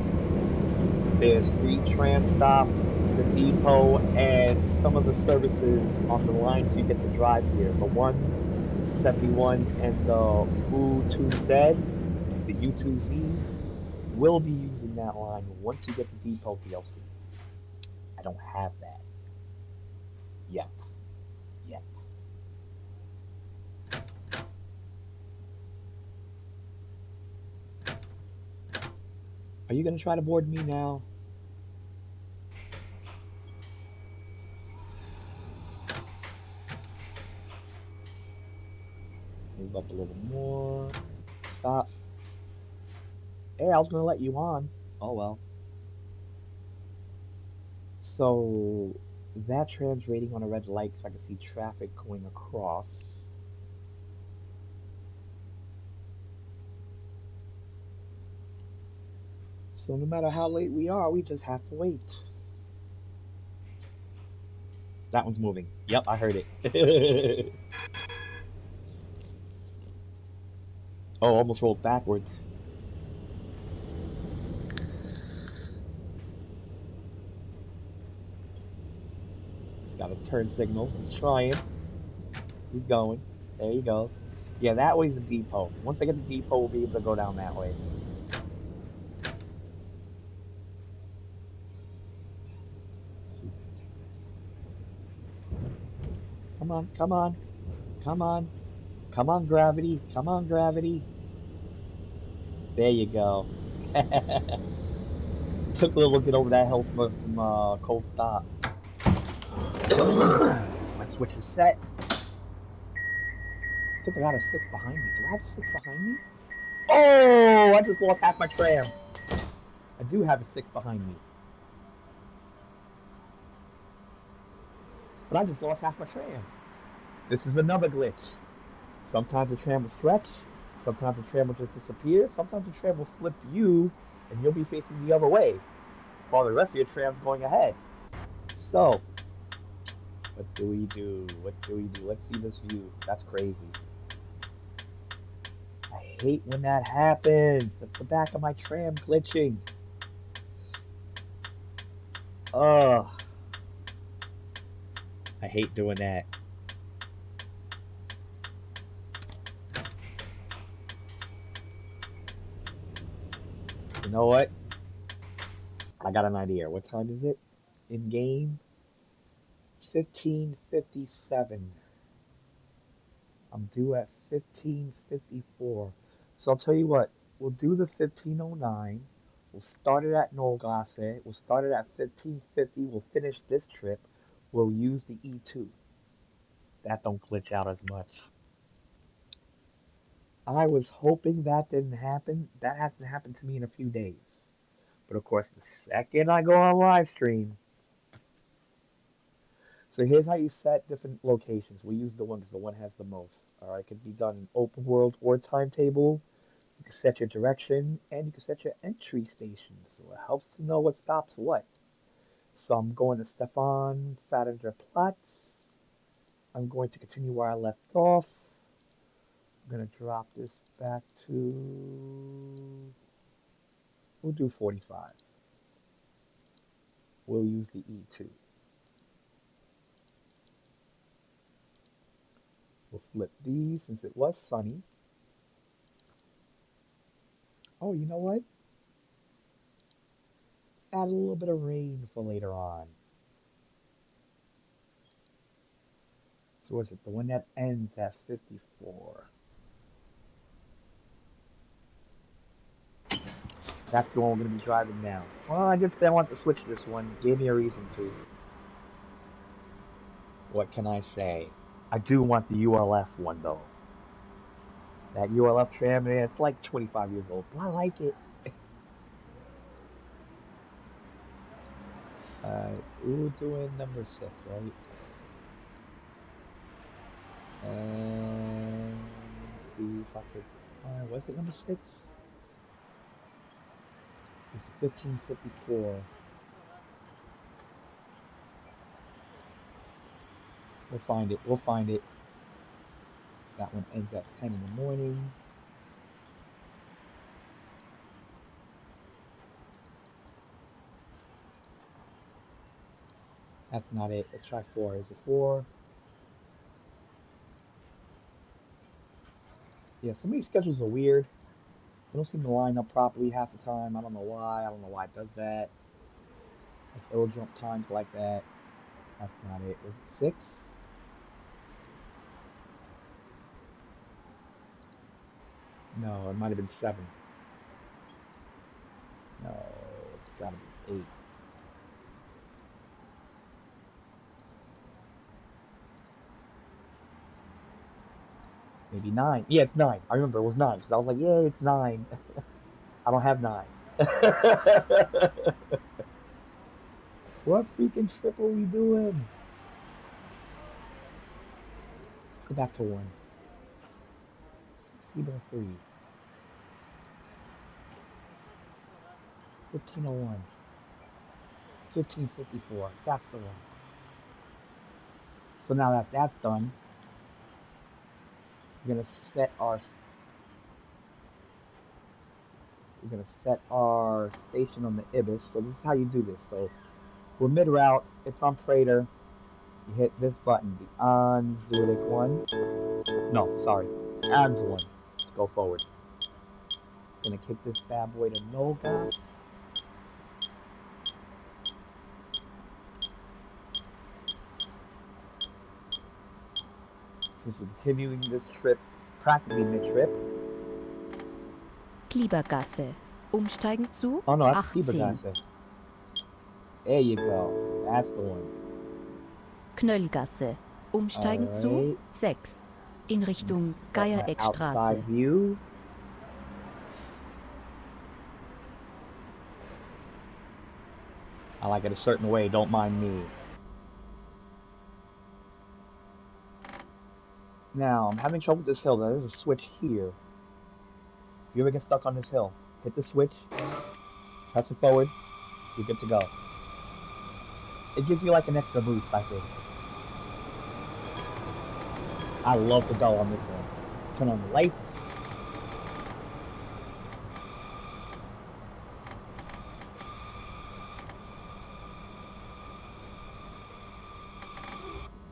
There's 3 tram stops, the depot, and some of the services on the lines you get to drive here. The 171 and the U2Z, the U2Z, will be using that line once you get the depot DLC. I don't have that yet. Are you gonna try to board me now? Move up a little more. Stop. Hey, I was gonna let you on. Oh well. So that tram's waiting on a red light so I can see traffic going across. So no matter how late we are, we just have to wait. That one's moving. Yep, I heard it. Oh, almost rolled backwards. He's got his turn signal. He's trying. He's going. There he goes. Yeah, that way's the depot. Once I get the depot, we'll be able to go down that way. Come on, come on, come on. Come on, gravity. Come on, gravity. There you go. Took a little bit over that hill from Cold Stop. My switch is set. I think I got a 6 behind me. Do I have a 6 behind me? Oh, I just lost half my tram. I do have a 6 behind me. But I just lost half my tram. This is another glitch. Sometimes the tram will stretch. Sometimes the tram will just disappear. Sometimes the tram will flip you and you'll be facing the other way while the rest of your tram's going ahead. So, what do we do? What do we do? Let's see this view. That's crazy. I hate when that happens. It's the back of my tram glitching. Ugh. I hate doing that. You know what? I got an idea. What time is it? In game? 15:57. I'm due at 15:54. So I'll tell you what. We'll do the 15:09. We'll start it at Nolgasse. We'll start it at 15:50. We'll finish this trip. We'll use the E2. That don't glitch out as much. I was hoping that didn't happen. That hasn't happened to me in a few days. But of course, the second I go on live stream. So here's how you set different locations. We use the one because the one has the most. All right, it can be done in open world or timetable. You can set your direction and you can set your entry station. So it helps to know what stops what. So I'm going to Stefan Fadinger Platz. I'm going to continue where I left off. I'm going to drop this back to, we'll do 45. We'll use the E2. We'll flip these since it was sunny. Oh, you know what? Add a little bit of rain for later on. So was it the one that ends at 54? That's the one we're going to be driving now. Well, I did say I want to switch this one. Gave me a reason to. What can I say? I do want the ULF one, though. That ULF tram, man, it's like 25 years old, but I like it. We're doing number 6, right? And see if I could. Was it number 6? It's 15:54. We'll find it. We'll find it. That one ends at 10 in the morning. That's not it. Let's try 4. Is it 4? Yeah, some of these schedules are weird. They don't seem to line up properly half the time. I don't know why. I don't know why it does that. Like, it'll jump times like that. That's not it. Was it 6? No, it might have been 7. No, it's gotta be 8. Maybe 9. Yeah, it's 9. I remember it was 9. So I was like, yeah, it's 9. I don't have 9. What freaking trip are we doing? Go back to 1. 16:03. 15:01. 15:54. That's the one. So now that that's done, we're gonna set our station on the Ibis. So this is how you do this. So we're mid route. It's on Prater. You hit this button, the on Zulik one. No, sorry, Ans one. Go forward. Gonna kick this bad boy to no gas. Since we're continuing this trip, practically mid-trip. Kliebergasse. Umsteigen zu Oh no, that's 18. Kliebergasse. There you go. That's the one. Knöllgasse. Umsteigen zu Alright. 6. In Richtung Set my outside Geiereckstraße. view. I like it a certain way, don't mind me. Now, I'm having trouble with this hill. There's a switch here. If you ever get stuck on this hill, hit the switch, press it forward, you're good to go. It gives you like an extra boost, I think. I love to go on this one. Turn on the lights.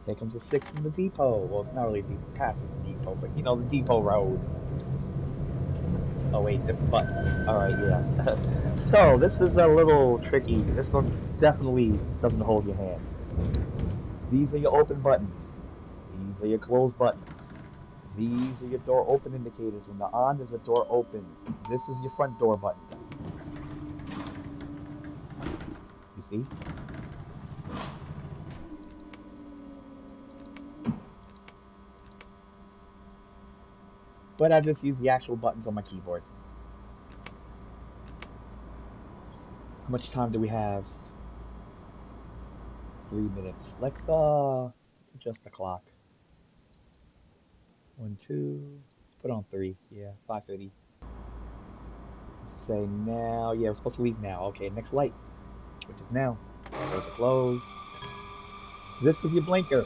Here comes the 6 from the depot. Well, it's not really past the depot, but you know, the depot road. Oh wait, different buttons. Alright, yeah. So, this is a little tricky. This one definitely doesn't hold your hand. These are your open buttons. These are your close buttons. These are your door open indicators. When they're on, there's a door open. This is your front door button. You see? But I just use the actual buttons on my keyboard. How much time do we have? 3 minutes. Let's adjust the clock. 1, 2, put on 3. Yeah, 5:30. Let's say now. Yeah, we're supposed to leave now. Okay, next light, which is now. Doors are closed. This is your blinker.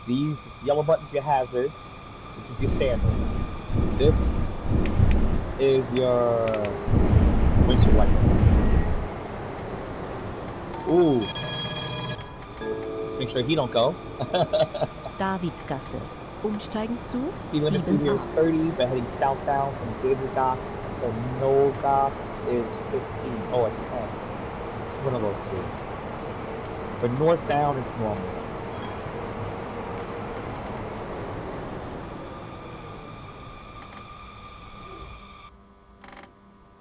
These yellow buttons your hazard. This is your sandal. This is your windshield wiper. Ooh. Let's make sure he don't go. Davidgasse. Umsteigen zu Speed limit through here is 7a. 30, but heading southbound from Davidgas to Nogas is 15. Oh, it's 10. It's one of those two. For northbound, it's normal.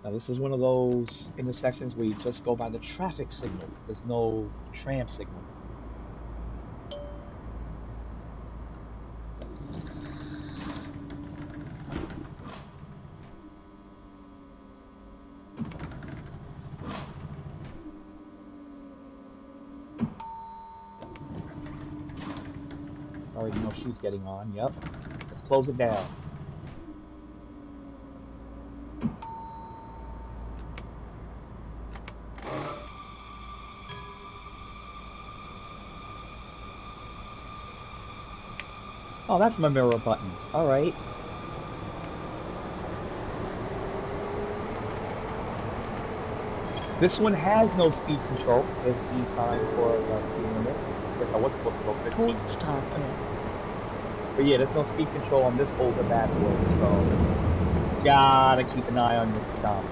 Now this is one of those intersections where you just go by the traffic signal. There's no tram signal. Already know she's getting on, yep. Let's close it down. Oh, that's my mirror button. Alright. This one has no speed control. There's B sign for the speed limit. I guess I was supposed to go 15. Poststraße. But yeah, there's no speed control on this older bad boy, so gotta keep an eye on your speedometer.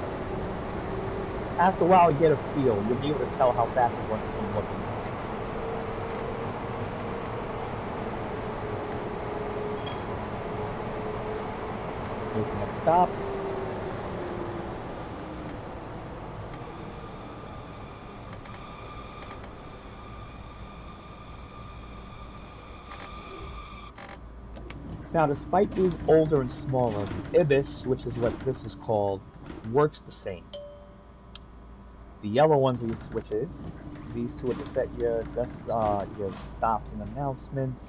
After a while, you get a feel. You'll be able to tell how fast it works from looking. Here's the next stop. Now, despite being older and smaller, the Ibis, which is what this is called, works the same. The yellow ones are your switches. These two are to set your stops and announcements.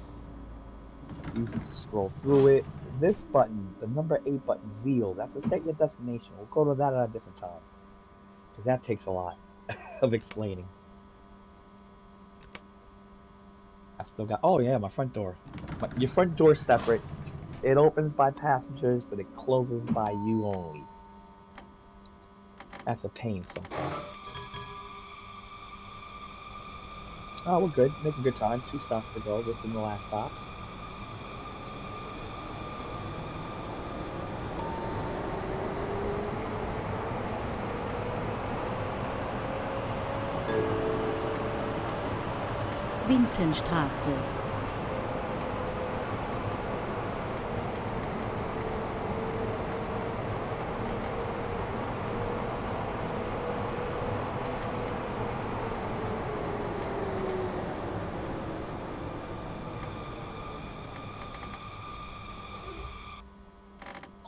Use them to scroll through it. This button, the number 8 button, Zeal, that's to set your destination. We'll go to that at a different time, because that takes a lot of explaining. I still got, oh yeah, my front door. Your front door's separate. It opens by passengers, but it closes by you only. That's a pain sometimes. Oh, we're good. Making good time. 2 stops to go. This is the last stop. Wintenstraße.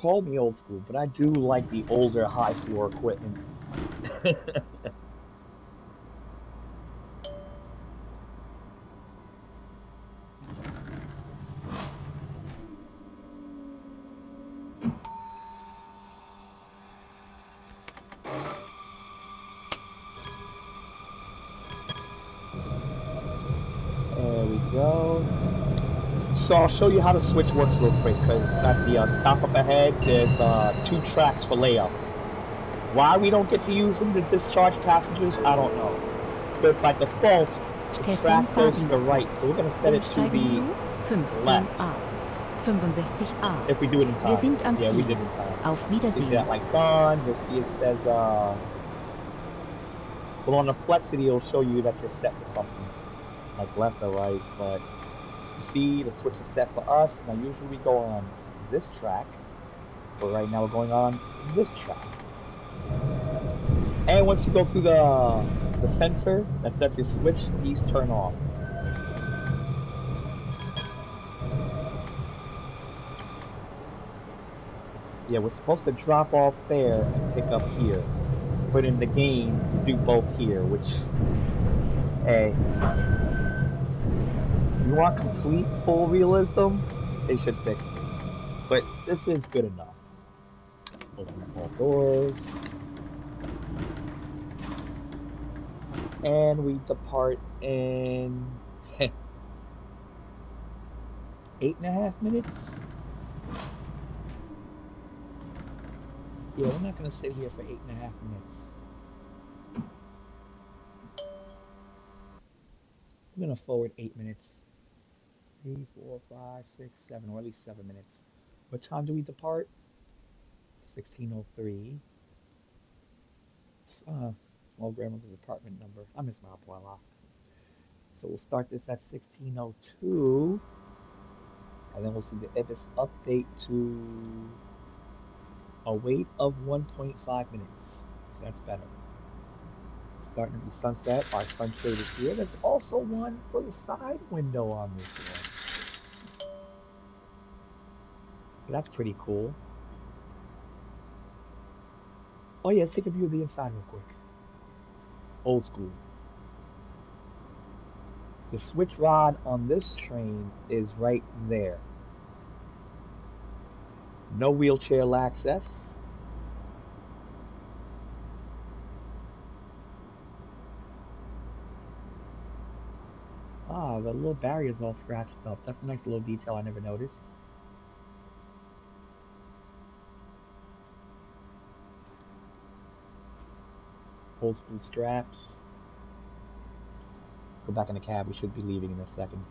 Call me old school, but I do like the older high floor equipment. There we go. So I'll show you how the switch works real quick, because at the stop up ahead, there's 2 tracks for layups. Why we don't get to use them to discharge passengers, I don't know. But by default, the track goes to the right, so we're going to set it to the left. 65A. If we do it in time. Wir sind am Yeah, we Ziel. did it in time. Auf You see Wiedersehen. that light's on, you'll see it says, well, on the flexity, it'll show you that you're set for something, like left or right, but you see the switch is set for us. Now usually we go on this track, but right now we're going on this track. And once you go through the sensor that sets your switch, these turn off. Yeah, we're supposed to drop off there and pick up here. But in the game, you do both here, which, hey, you want complete full realism, they should fix it. But this is good enough. Open all doors. And we depart in 8.5 minutes. Yeah, we're not gonna sit here for 8.5 minutes. I'm gonna forward 8 minutes. 3, 4, 5, 6, 7, or at least 7 minutes. What time do we depart? 16:03. Small grandmother's apartment number. I miss my abuela. So we'll start this at 16:02, and then we'll see the Ibis update to a wait of 1.5 minutes. So that's better. Starting to be sunset. Our sunshade is here. There's also one for the side window on this one. That's pretty cool. Oh yeah, let's take a view of the inside real quick. Old school. The switch rod on this train is right there. No wheelchair access. Ah, the little barrier's all scratched up. That's a nice little detail I never noticed. Old school straps. Go back in the cab. We should be leaving in a second.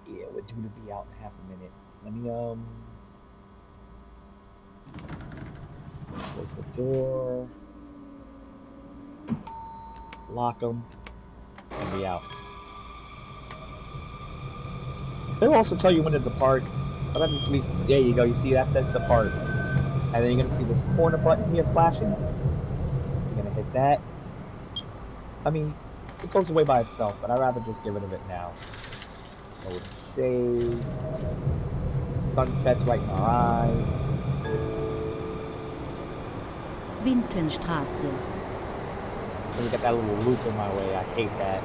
Yeah, we're due to be out in half a minute. Let me close the door. Lock them. And be out. They'll also tell you when to depart. But obviously, there you go. You see that says depart. And then you're going to see this corner button here flashing. You're going to hit that. I mean, it goes away by itself, but I'd rather just get rid of it now. So it's shade. Sunset's right in our eyes. Wintenstraße. And we got that little loop in my way. I hate that.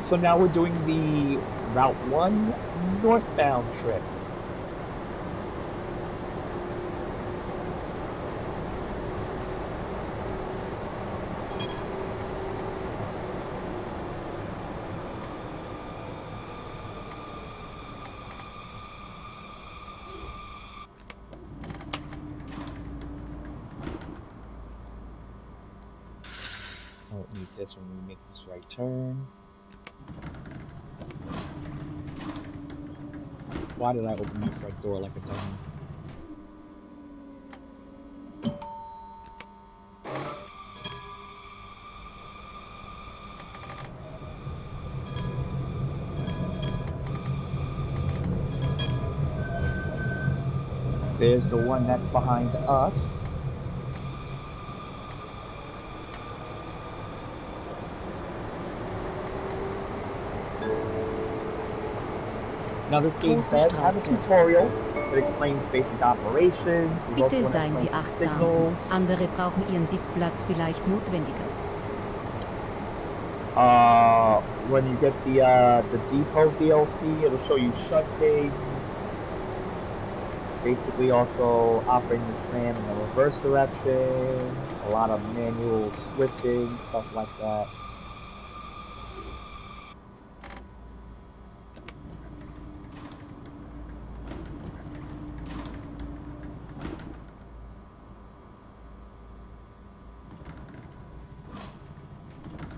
So now we're doing the Route 1 northbound trip. I don't need this when we make this right turn. Why did I open my front door like a dummy? There's the one that's behind us. Now this game Große does have a Straße. tutorial that explains basic operations. There's also Bitte one that seien Sie explains the achtsam. signals. Andere brauchen Ihren Sitzplatz vielleicht notwendiger. When you get the depot DLC, it'll show you shunting. Basically also operating the tram in the reverse direction. A lot of manual switching, stuff like that.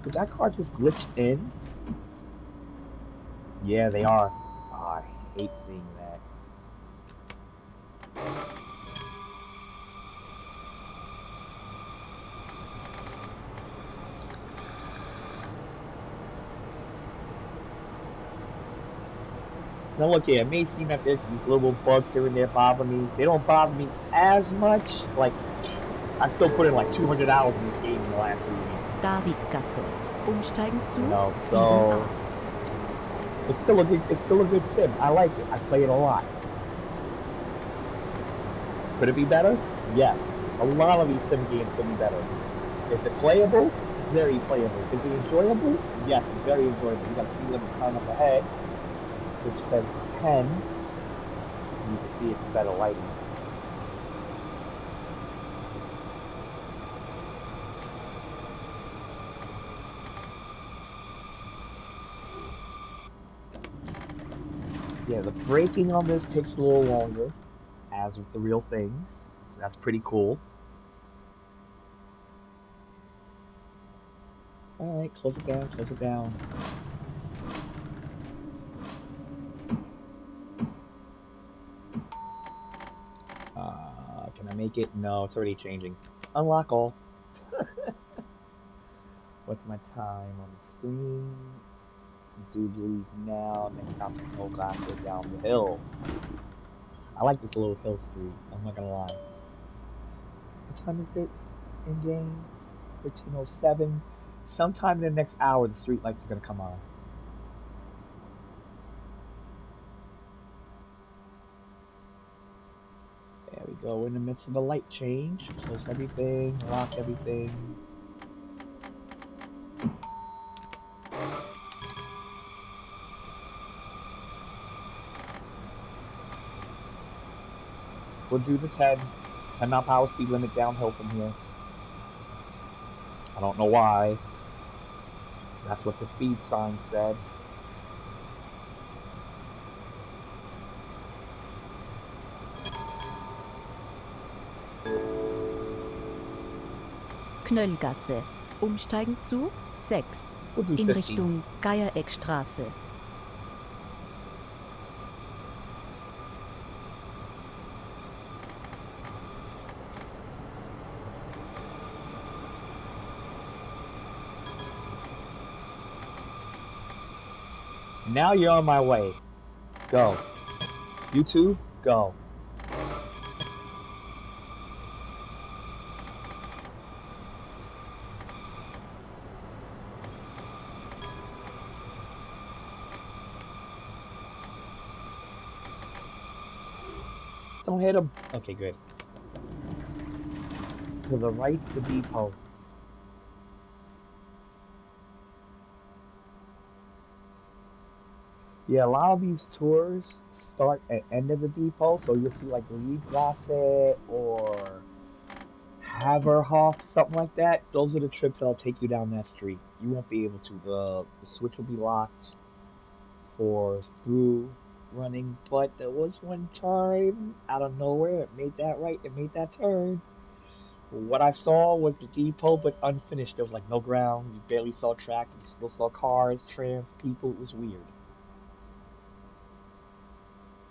Did that car just glitch in? Yeah, they are. Oh, I hate seeing that. Now look here, it may seem that there's these little bugs here and there bother me. They don't bother me as much. Like, I still put in like 200 hours in this game in the last 2 weeks. Davidgasse. Umsteigen zu You know, 7a. so it's still a good sim. I like it. I play it a lot. Could it be better? Yes. A lot of these sim games could be better. Is it playable? Very playable. Is it enjoyable? Yes, it's very enjoyable. You got a speed limit sign up ahead, which says 10. You can see it's better lighting. Yeah, the braking on this takes a little longer, as with the real things. So that's pretty cool. Alright, close it down, close it down. Can I make it? No, it's already changing. Unlock all. What's my time on the screen? Do leave now. Next stop is no glasses down the hill. I like this little hill street. I'm not gonna lie. What time is it in game? 13:07. Sometime in the next hour, the street lights are gonna come on. There we go. In the midst of the light change. Close everything. Lock everything. We'll do the 10 mile per hour speed limit downhill from here. I don't know why. That's what the speed sign said. Knöllgasse. Umsteigen zu 6. We'll do In 15. Richtung Geiereckstraße. Now you're on my way. Go. You two, go. Don't hit him. Okay, good. To the right, the depot. Yeah, a lot of these tours start at end of the depot, so you'll see like Liebgasse or Haverhof, something like that. Those are the trips that'll take you down that street. You won't be able to. The switch will be locked for through running, but there was one time out of nowhere it made that right, it made that turn. What I saw was the depot, but unfinished. There was like no ground. You barely saw track. You still saw cars, trams, people. It was weird.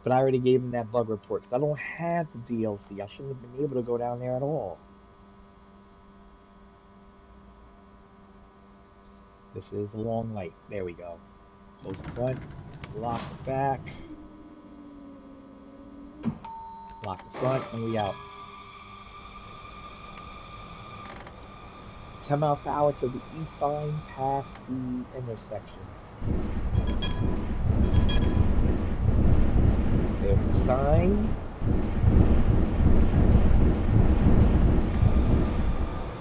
But I already gave him that bug report because I don't have the DLC. I shouldn't have been able to go down there at all. This is a long light. There we go. Close the front. Lock the back. Lock the front, and we out. 10 miles per hour to the east line past the intersection. There's the sign.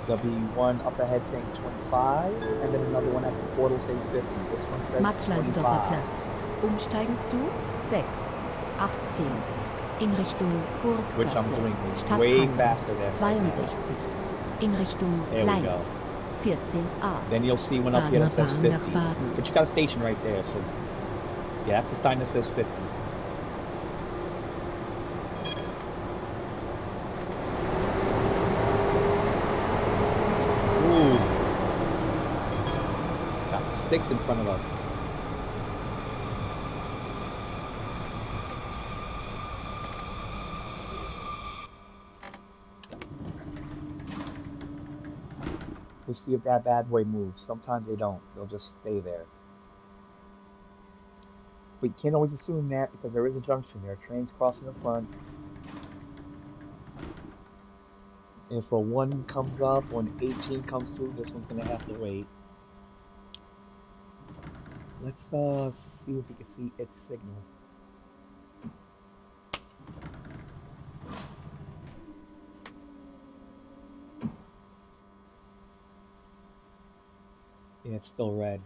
There'll be one up ahead saying 25, and then another one at the portal saying 50. This one says 25. Platz. Umsteigen zu 6, 18. In Richtung Which I'm Burggasse, doing way faster than right 62. In Richtung There we go. Leitz, 14a. Then you'll see one up here that says Bahn nach 50. Baden. But you got a station right there, so yeah, that's the sign that says 50. Ooh. Got 6 in front of us. We'll see if that bad boy moves. Sometimes they don't. They'll just stay there. But you can't always assume that because there is a junction there. Trains crossing in front. If a 1 comes up, when 18 comes through, this one's going to have to wait. Let's see if we can see its signal. Yeah, it's still red.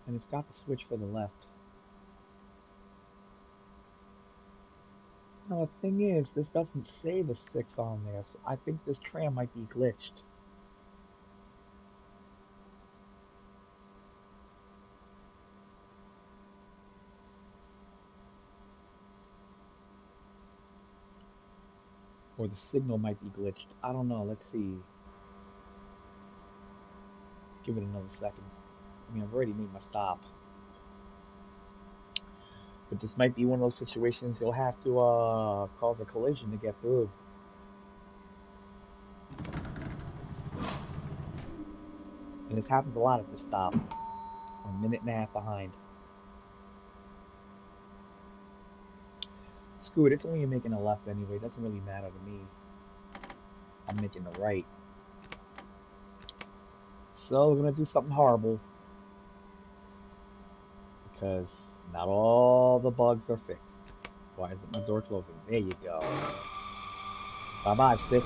And it's got the switch for the left. Now the thing is, this doesn't say the 6 on there, so I think this tram might be glitched. Or the signal might be glitched. I don't know, let's see. Give it another second. I mean, I've already made my stop. But this might be one of those situations you'll have to cause a collision to get through. And this happens a lot at this stop. We're a minute and a half behind. Screw it, it's only making a left anyway. It doesn't really matter to me. I'm making the right. So we're gonna do something horrible. Because not all the bugs are fixed. Why isn't my door closing? There you go. Bye-bye, 6.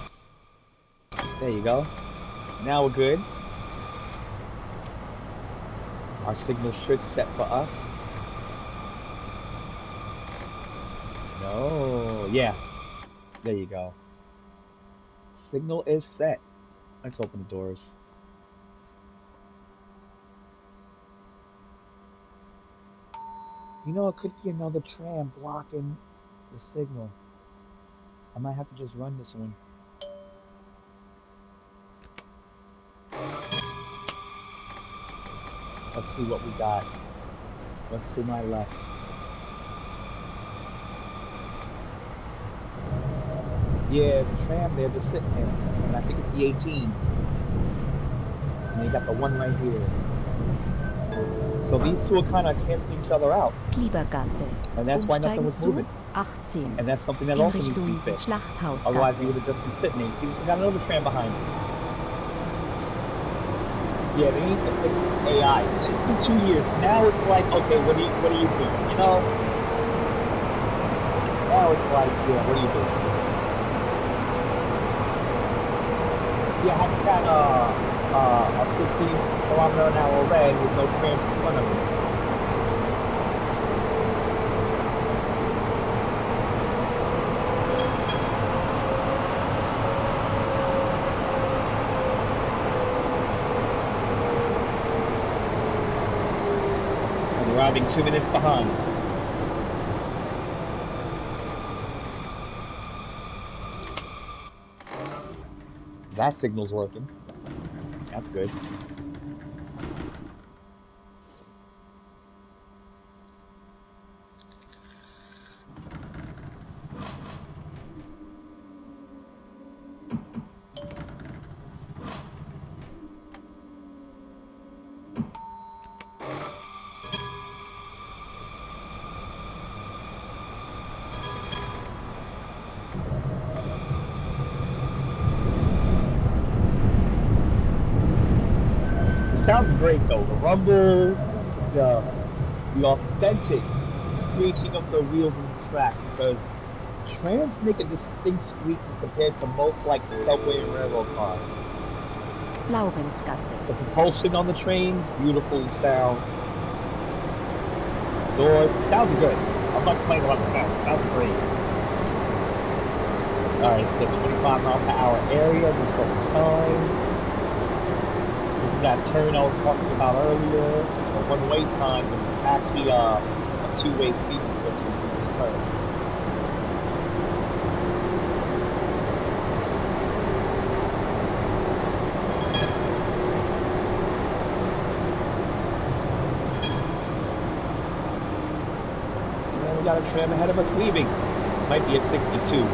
There you go. Now we're good. Our signal should set for us. No, yeah. There you go. Signal is set. Let's open the doors. You know, it could be another tram blocking the signal. I might have to just run this one. Let's see what we got. What's to my left? Yeah, there's a tram there just sitting there. And I think it's the 18. And you got the one right here. So these two are kind of canceling each other out. Kliebergasse. And that's why nothing was moving. 18. And that's something that In also needs to be Richtung fixed. Schlachthausgasse. Otherwise, we would have just been sitting there. See, we got another tram behind. Yeah, they need to fix this AI. It's been 2 years. Now it's like, okay, what do you do? You know? Now it's like, yeah, what do you do? Yeah, I got a 15-kilometer-an-hour red with no trams in front of me. And arriving 2 minutes behind. That signal's working. That's good. sounds great though. The rumbles, the authentic screeching of the wheels on the track, because trams make a distinct squeak compared to most like subway and railroad cars. Laurenzgasse. The propulsion on the train, beautiful sound. Doors, sounds good. I'm not complaining about the sound. Sounds great. Alright, so 25 mile per hour area, there's some sign. This is that turn I was talking about earlier. A one-way sign, but it's actually a two-way speed restriction for this turn. And we got a tram ahead of us leaving. Might be a 62.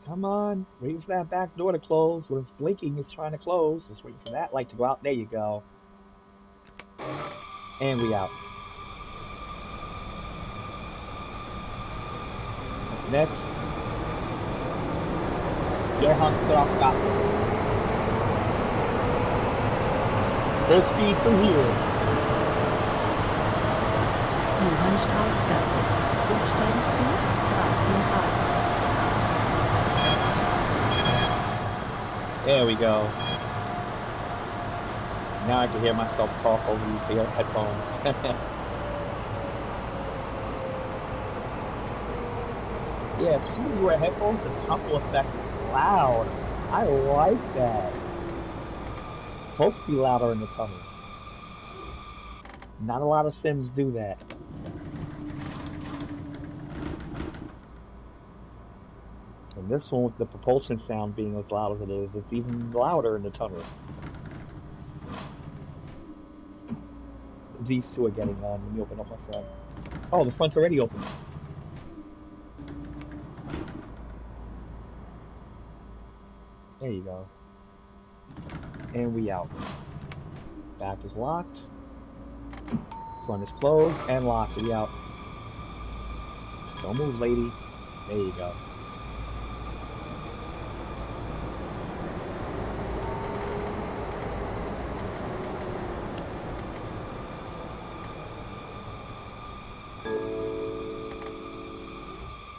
Come on, waiting for that back door to close. When it's blinking, it's trying to close. Just waiting for that light to go out. There you go. And we out. What's next? Johannesstraßgasse. Full speed through here. Johannstraßgasse. Umsteigen zu TramSim. There we go. Now I can hear myself talk over these headphones. Yeah, if you wear headphones, the tunnel effect is loud. I like that. It's supposed to be louder in the tunnel. Not a lot of sims do that. And this one, with the propulsion sound being as loud as it is, it's even louder in the tunnel. These two are getting on. Let me open up my front. Oh, the front's already open. There you go. And we out. Back is locked. Front is closed and locked. We out. Don't move, lady. There you go.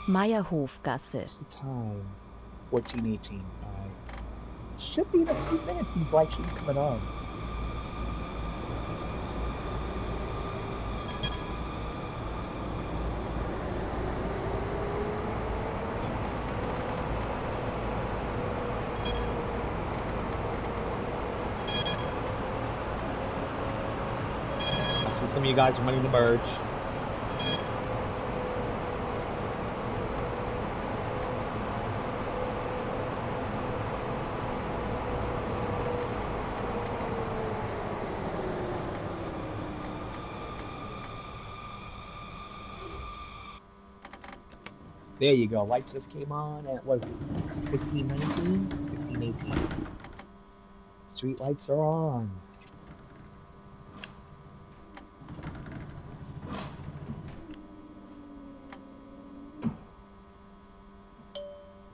Meierhofgasse. What's the time? 14:18. Alright. Should be in a few minutes. These lights should be coming on. I see some of you guys are running the merge. There you go. Lights just came on at, was 16:19? 16:18. Street lights are on.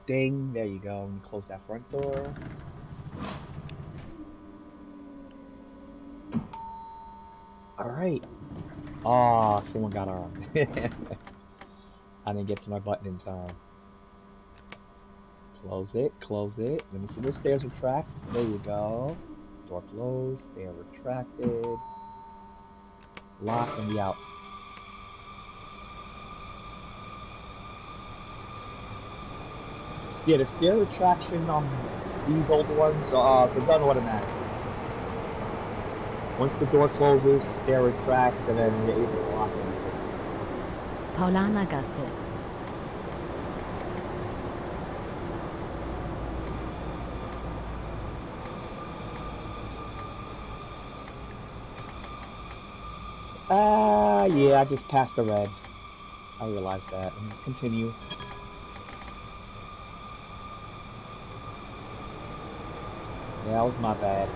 Ding. There you go. And close that front door. Alright. Oh, someone got on. I didn't get to my button in time. Close it, close it. Let me see the stairs retract. There you go. Door closed, stair retracted. Lock and we out. Yeah, the stair retraction on these old ones, they're done automatically. Once the door closes, the stair retracts, and then you're able to lock it. Paulanergasse. Yeah, I just passed the red. I realized that. Let's continue. Yeah, that was my bad.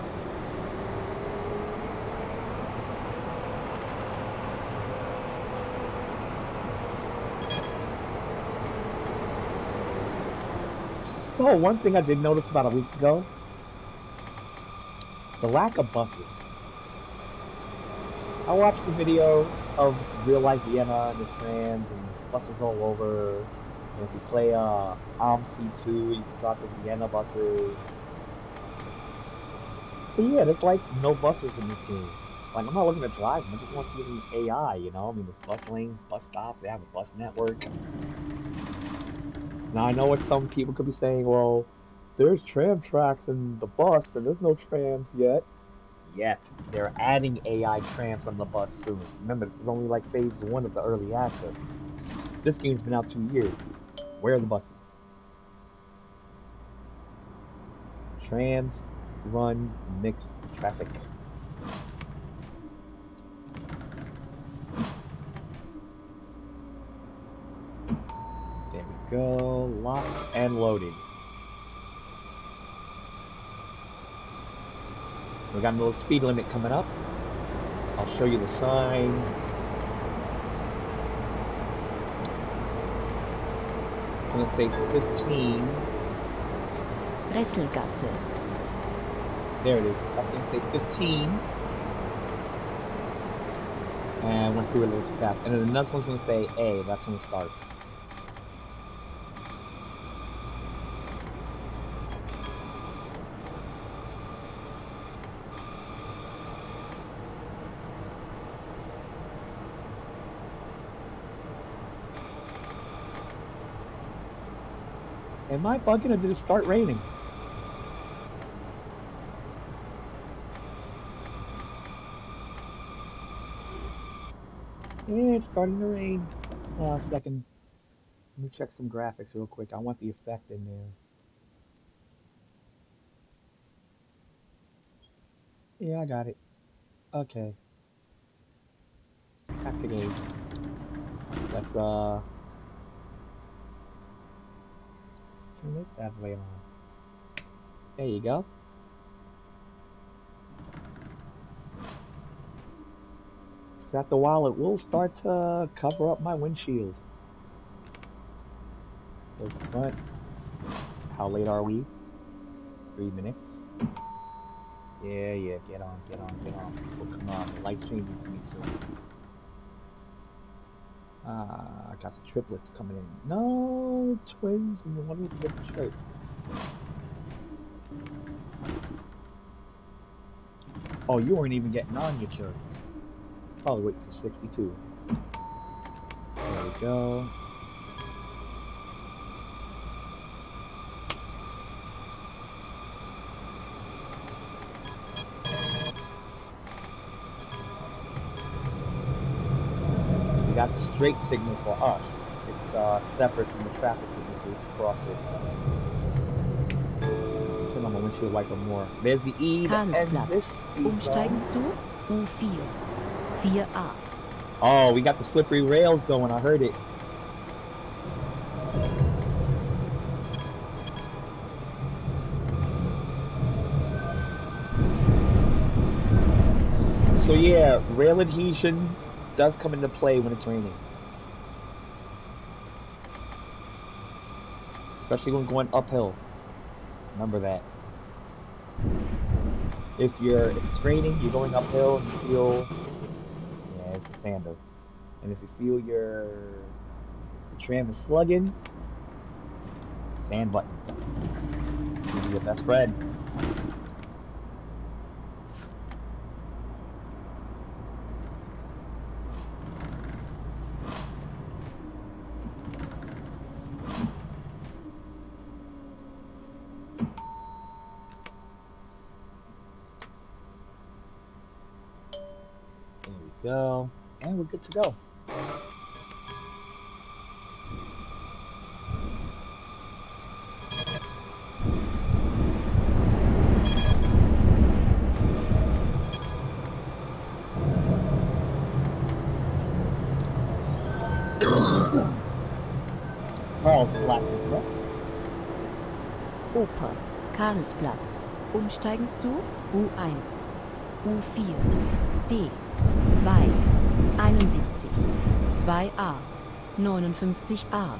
So, one thing I did notice about a week ago, the lack of buses. I watched the video of real life Vienna and the trams and buses all over. And if you play C2, you can drop the Vienna buses. But yeah, there's like no buses in this game. Like I'm not looking to drive them, I just want to see AI, you know? I mean, there's bus lanes, bus stops, they have a bus network. Now I know what some people could be saying, well, there's tram tracks in the bus and there's no trams yet. Yet. They're adding AI trams on the bus soon. Remember, this is only like phase 1 of the early access. This game's been out 2 years. Where are the buses? Trams run mixed traffic. There we go. Locked and loaded. We got a little speed limit coming up. I'll show you the sign. It's gonna say 15. Resselgasse. There it is. That's gonna say 15. And went through it a little too fast. And then another one's gonna say A. That's when it starts. Am I bugging or did it start raining? Yeah, it's starting to rain. A second. Let me check some graphics real quick. I want the effect in there. Yeah, I got it. Okay. Back to game. Let's turn this bad boy on. There you go. After a while, it will start to cover up my windshield. There's the front. How late are we? 3 minutes. Yeah, get on. People come on. The light's changing for me soon. I got the triplets coming in. No, twins and one with a different shirt. Oh, you weren't even getting on your shirt. Probably wait for 62. There we go. We got the straight signal for us. It's separate from the traffic signal, so we can cross it. Turn on my windshield wiper more. There's the E that ends this speed Umsteigen zone. zu U4. 4A. Oh, we got the slippery rails going. I heard it. So yeah, rail adhesion does come into play when it's raining. Especially when going uphill. Remember that. If it's raining, you're going uphill and you feel, yeah, it's a sander. And if you feel the tram is slugging, sand button. Give you your best friend. There we go. And we're good to go. Karlsplatz is next. Oper, Karlsplatz. Umsteigen zu U1, U4, D2, 71, 2a, 59a.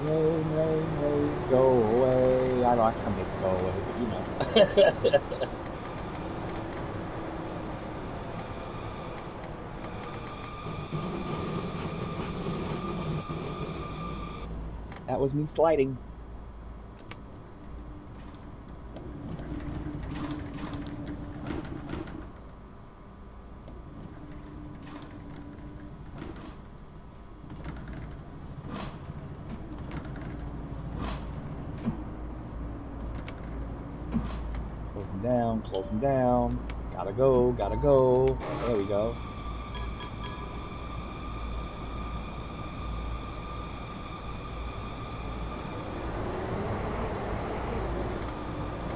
Rain, go away. I don't actually make it go away, but you know. That was me sliding. Close them down. Gotta go. There we go.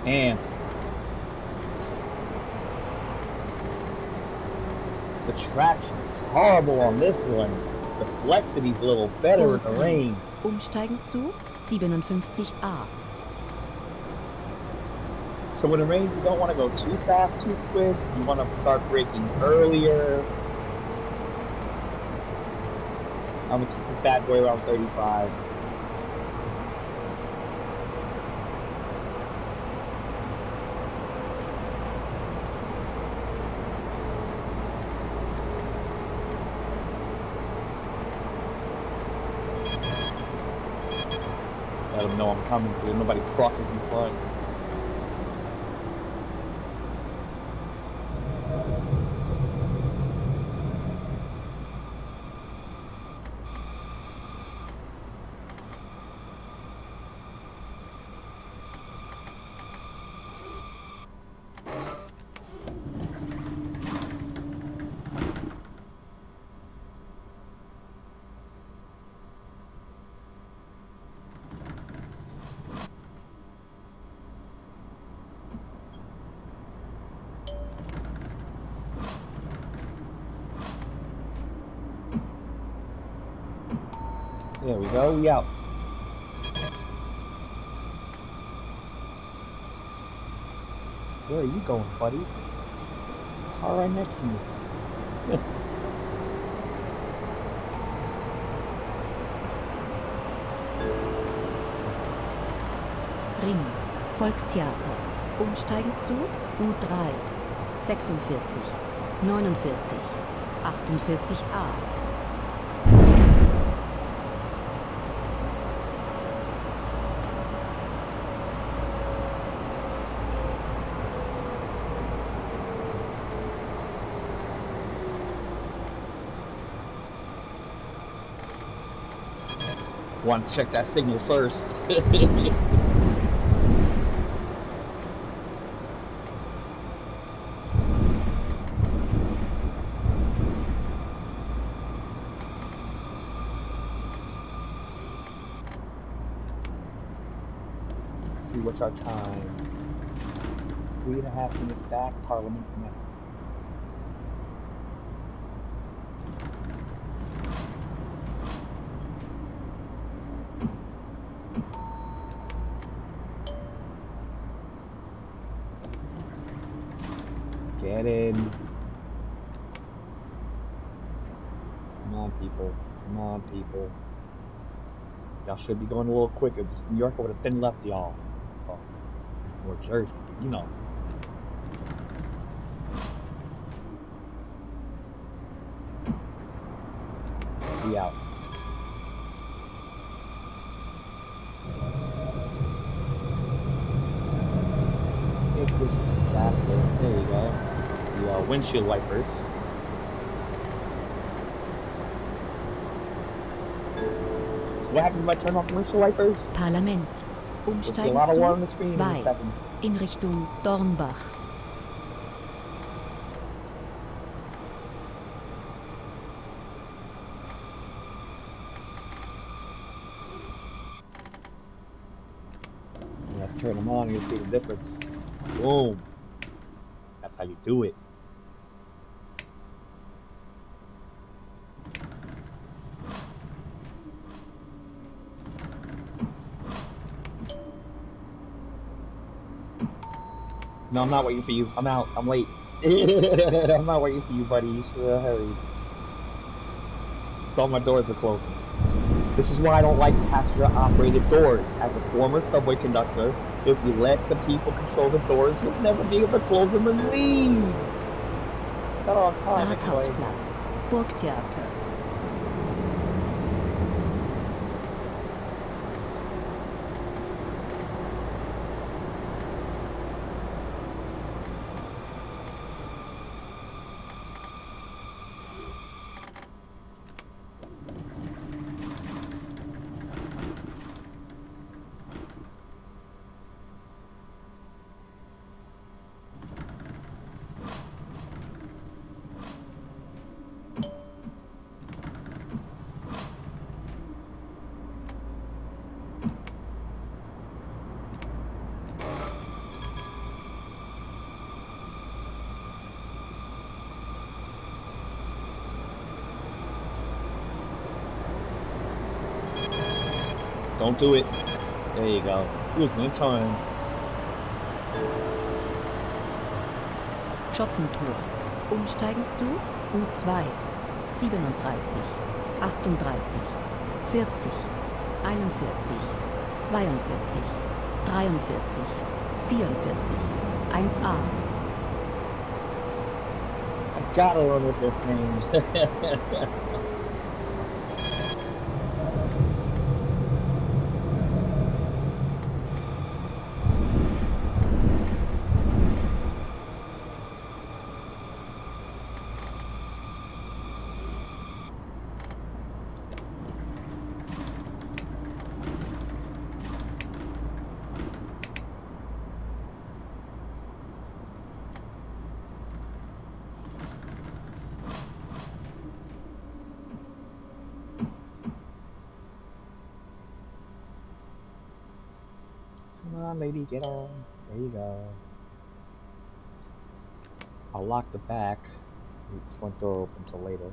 And the traction is horrible on this one. The flexity's a little better in the rain. Umsteigen zu 57a. So when it rains, you don't want to go too fast, too quick. You want to start braking earlier. I'm going to keep this bad boy around 35. Let them know I'm coming because nobody crosses in front. There we go, we out. Where are you going, buddy? Car right next to you. Ring, Volkstheater. Umsteigen zu U3, 46, 49, 48a. Want to check that signal first. See what's our time? 3.5 minutes back. Parliament's next. Get in. Come on, people. Come on, people. Y'all should be going a little quicker. This New Yorker would have been left y'all. Oh, or Jersey, but you know. We out. If this is faster, there you go. the windshield wipers. So what happens if I turn off the windshield wipers? Parlament. There'll be a Umsteigen lot of zu water on the screen in a 2 second. in Richtung Dornbach. Let's turn them on and you'll see the difference. Boom. That's how you do it. No, I'm not waiting for you. I'm out. I'm late. I'm not waiting for you, buddy. You should hurry. All my doors are closing. This is why I don't like passenger-operated doors. As a former subway conductor, if you let the people control the doors, you'll never be able to close them and leave. Not on time, anyway. Rathausplatz. Burgtheater. Don't do it. There you go. He was gonna turn. Schottentor. Umsteigen zu U2. 37, 38, 40, 41, 42, 43, 44, 1A. I gotta run with this thing. Come on, lady, get on. There you go. I'll lock the back. Leave the front door open until later.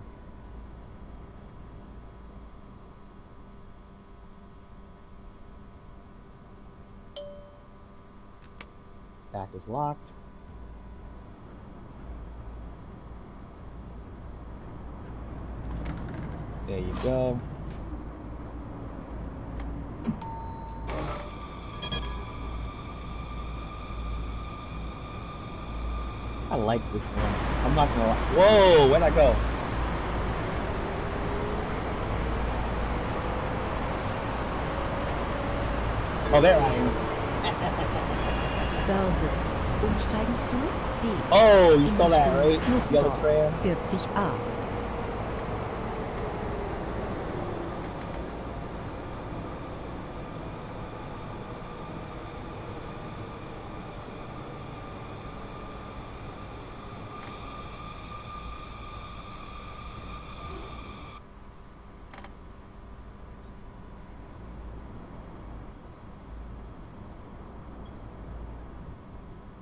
Back is locked. There you go. I like this one. I'm not gonna lie. Whoa, where'd I go? Oh, there I am. Börse. Umsteigen zu D. Oh, you in saw that, right? Richtung The other Nussdorf. tram. 40A.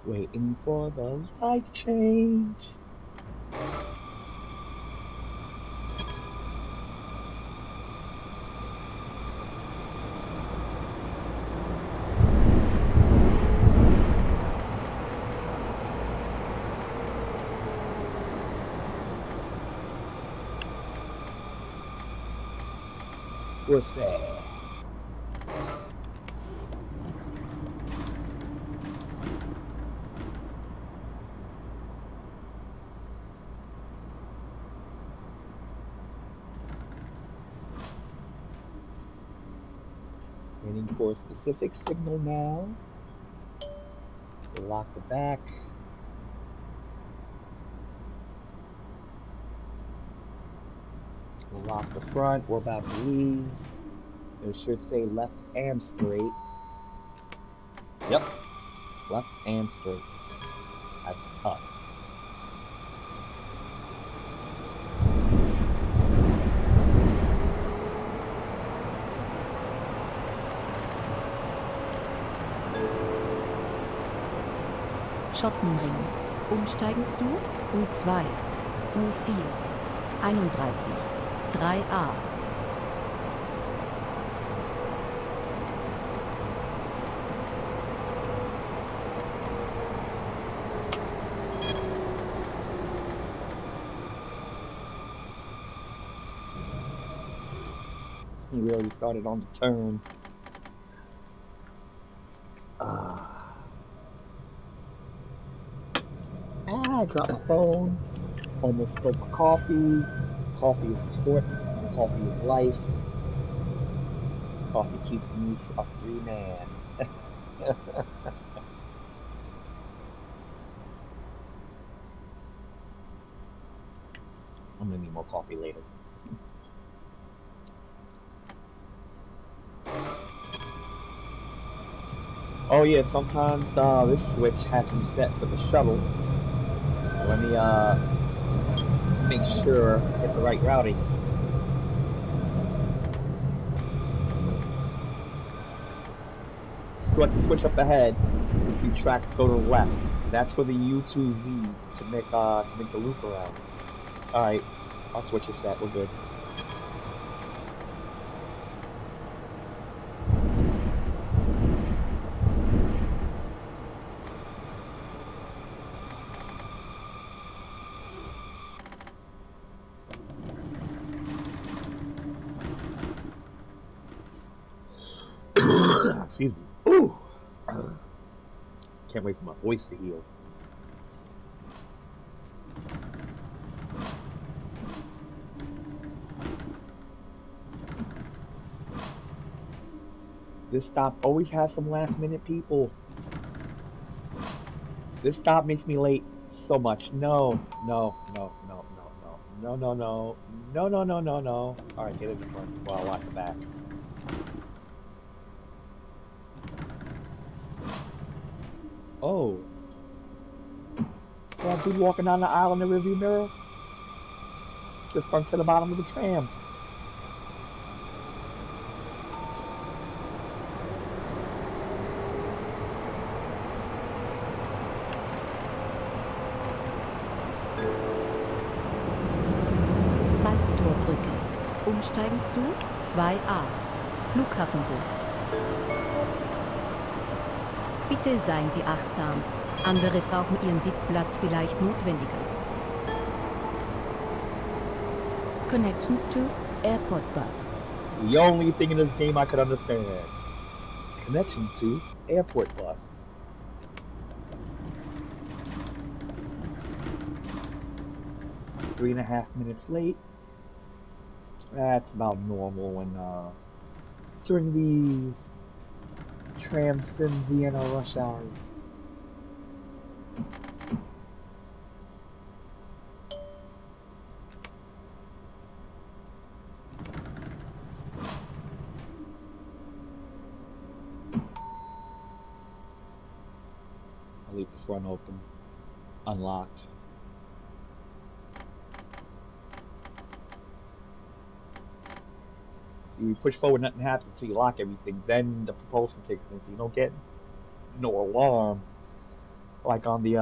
Waiting for the light change. What's that? Waiting for a specific signal now. We'll lock the back. Lock the front. We're about to leave. It should say left and straight. Yep, left and straight. That's us. Schottenring. Umsteigen zu U2, U4, 31, 3a. He really started on the turn. I dropped my phone. Almost spilled my coffee. Coffee is important. Coffee is life. Coffee keeps me a free man. I'm gonna need more coffee later. Oh yeah, sometimes this switch has to be set for the shuttle. Let me make sure I get the right routing. So I can switch up ahead. These two tracks go to the left. That's for the U2Z to make the loop around. Alright, I'll switch this set, we're good. Excuse me. Ooh. Can't wait for my voice to heal. This stop always has some last minute people. This stop makes me late so much. No. Alright, get in the front while I watch the back. Oh. That dude walking down the aisle in the rearview mirror just sunk to the bottom of the tram. Salztorbrücke. Umsteigen zu 2a. Flughafenbus. Bitte seien Sie achtsam. Andere brauchen Ihren Sitzplatz vielleicht notwendiger. Connections to airport bus. The only thing in this game I could understand. Connection to airport bus. Three and a half minutes late. That's about normal when during these TramSim Vienna rush hours. I'll leave the front open, unlocked. See, we push forward, nothing happens until you lock everything, then the propulsion kicks in, so you don't get no alarm, like on the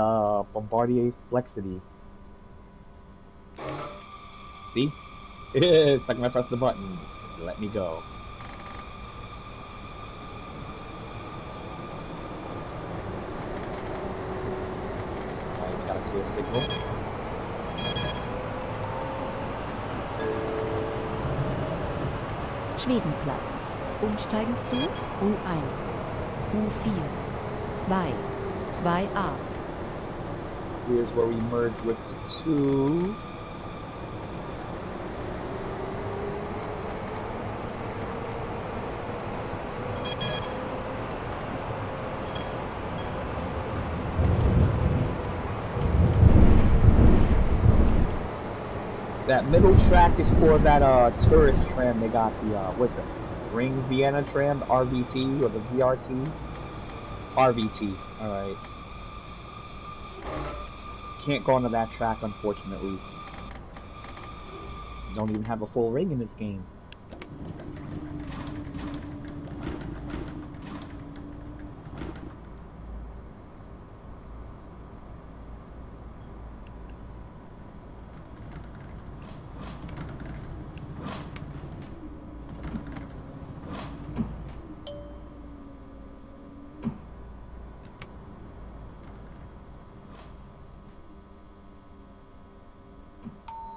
Bombardier Flexity. See? It's like when I press the button, let me go. Alright, we got a clear signal. Schwedenplatz. Umsteigen zu U1, U4, 2, 2a. Here's where we merge with the 2. That middle track is for that tourist tram. They got the what's it? Ring Vienna tram, the RVT or the VRT? RVT. All right. Can't go onto that track, unfortunately. Don't even have a full ring in this game.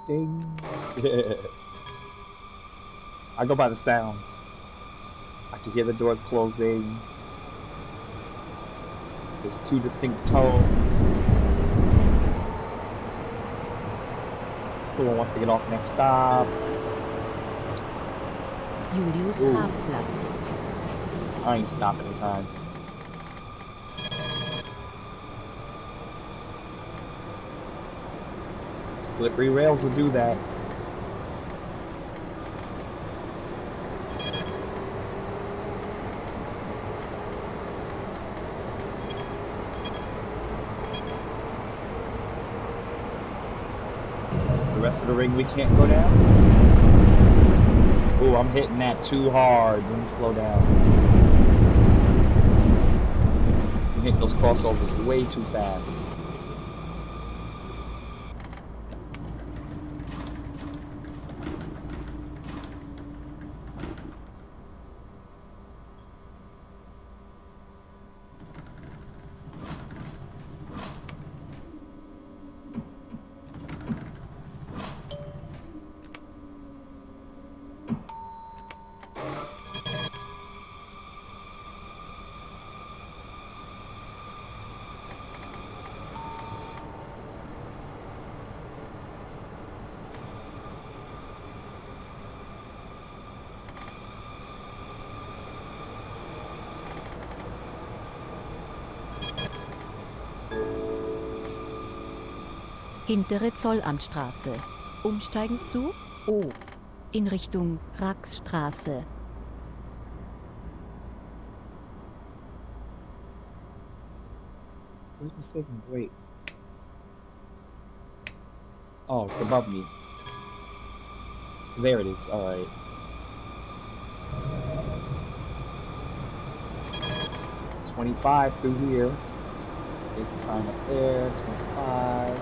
Ding. I go by the sounds. I can hear the doors closing. There's two distinct tones. Someone wants to get off next stop. Julius Ooh. Hafplatz. I ain't stopping in time. Slippery rails will do that. The rest of the ring we can't go down. Ooh, I'm hitting that too hard. Let me slow down. You hit those crossovers way too fast. Hintere Zollamtstraße. Umsteigen zu O. In Richtung Raxstraße. Where's my signal? Wait. Oh, it's above me. There it is. Alright. 25 through here. There's the sign up there. 25.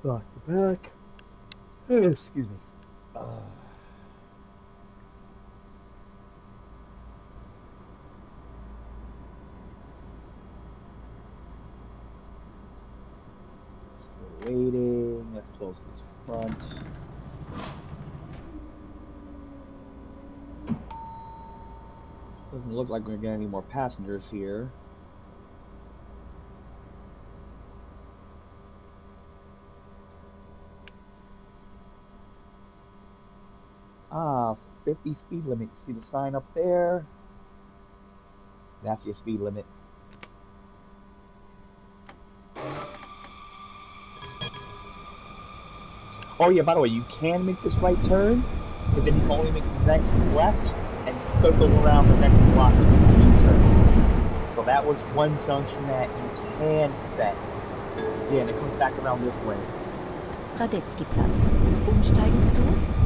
Back to back. Excuse me. Still waiting. Let's close this front. Doesn't look like we're gonna get any more passengers here. Ah, 50 speed limit. See the sign up there? That's your speed limit. Oh yeah, by the way, you can make this right turn, but then you can only make the next left and circle around the next block to make the U-turn. So that was one junction that you can set. Yeah, and it comes back around this way. Radetzky-Platz. Umsteigen zu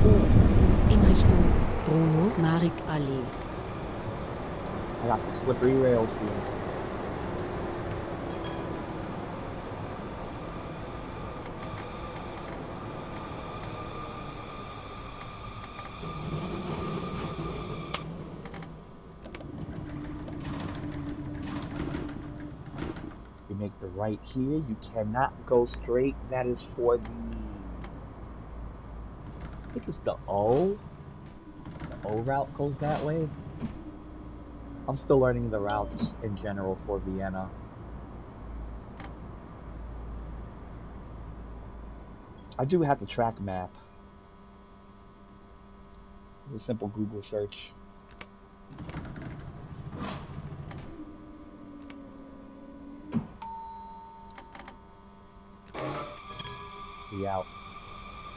O. In Richtung Bruno-Marek-Allee. I got some slippery rails here. We make the right here. You cannot go straight. That is for the, I think it's the O. The O route goes that way. I'm still learning the routes in general for Vienna. I do have the track map. It's a simple Google search. We out.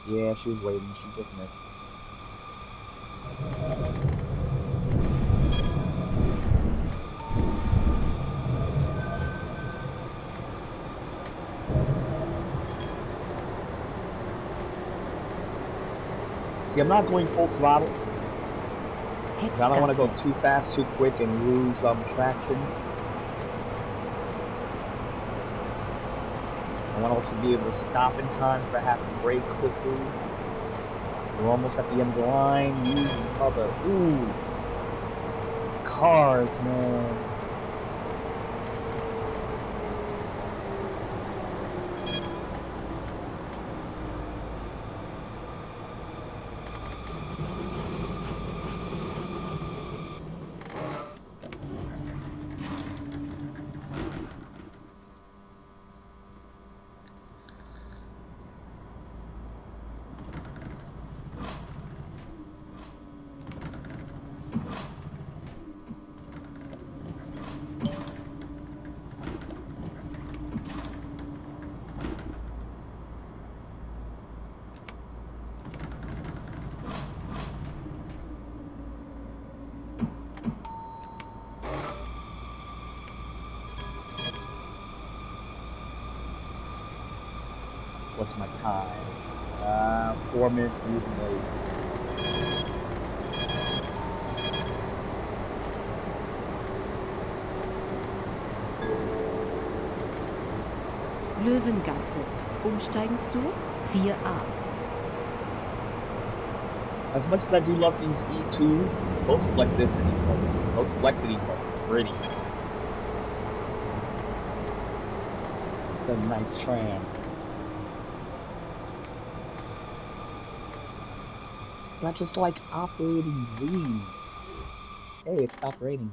Yeah, she was waiting. She just missed. See, I'm not going full throttle. I don't want to go too fast, too quick, and lose traction. I want to also be able to stop in time if I have to brake quickly. We're almost at the end of the line. Ooh, cars, man. What's my time? 4 minutes moving late. Löwengasse. Umsteigen zu 4a. As much as I do love these E2s, those flexity parts are pretty. It's a nice tram. I just like operating these. Hey, it's operating.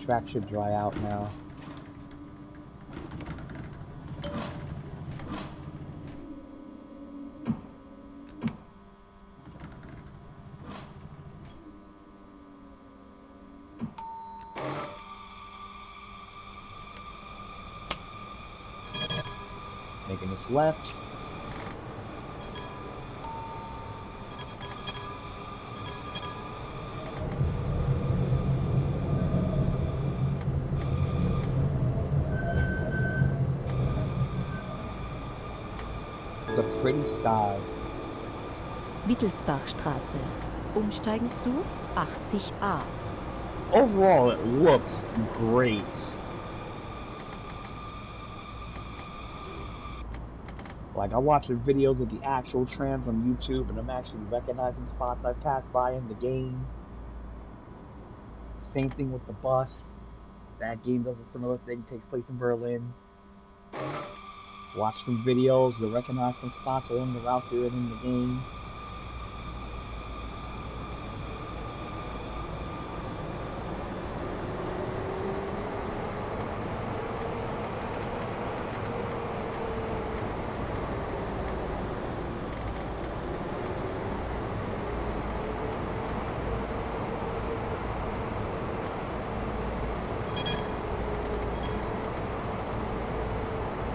Track should dry out now. Making this left. The pretty sky. Wittelsbachstraße. Umsteigen zu 80a. Overall, it looks great. Like, I'm watching videos of the actual trams on YouTube, and I'm actually recognizing spots I've passed by in the game. Same thing with the bus. That game does a similar thing, takes place in Berlin. Watch some videos, you'll recognize some spots along the route you're in the game.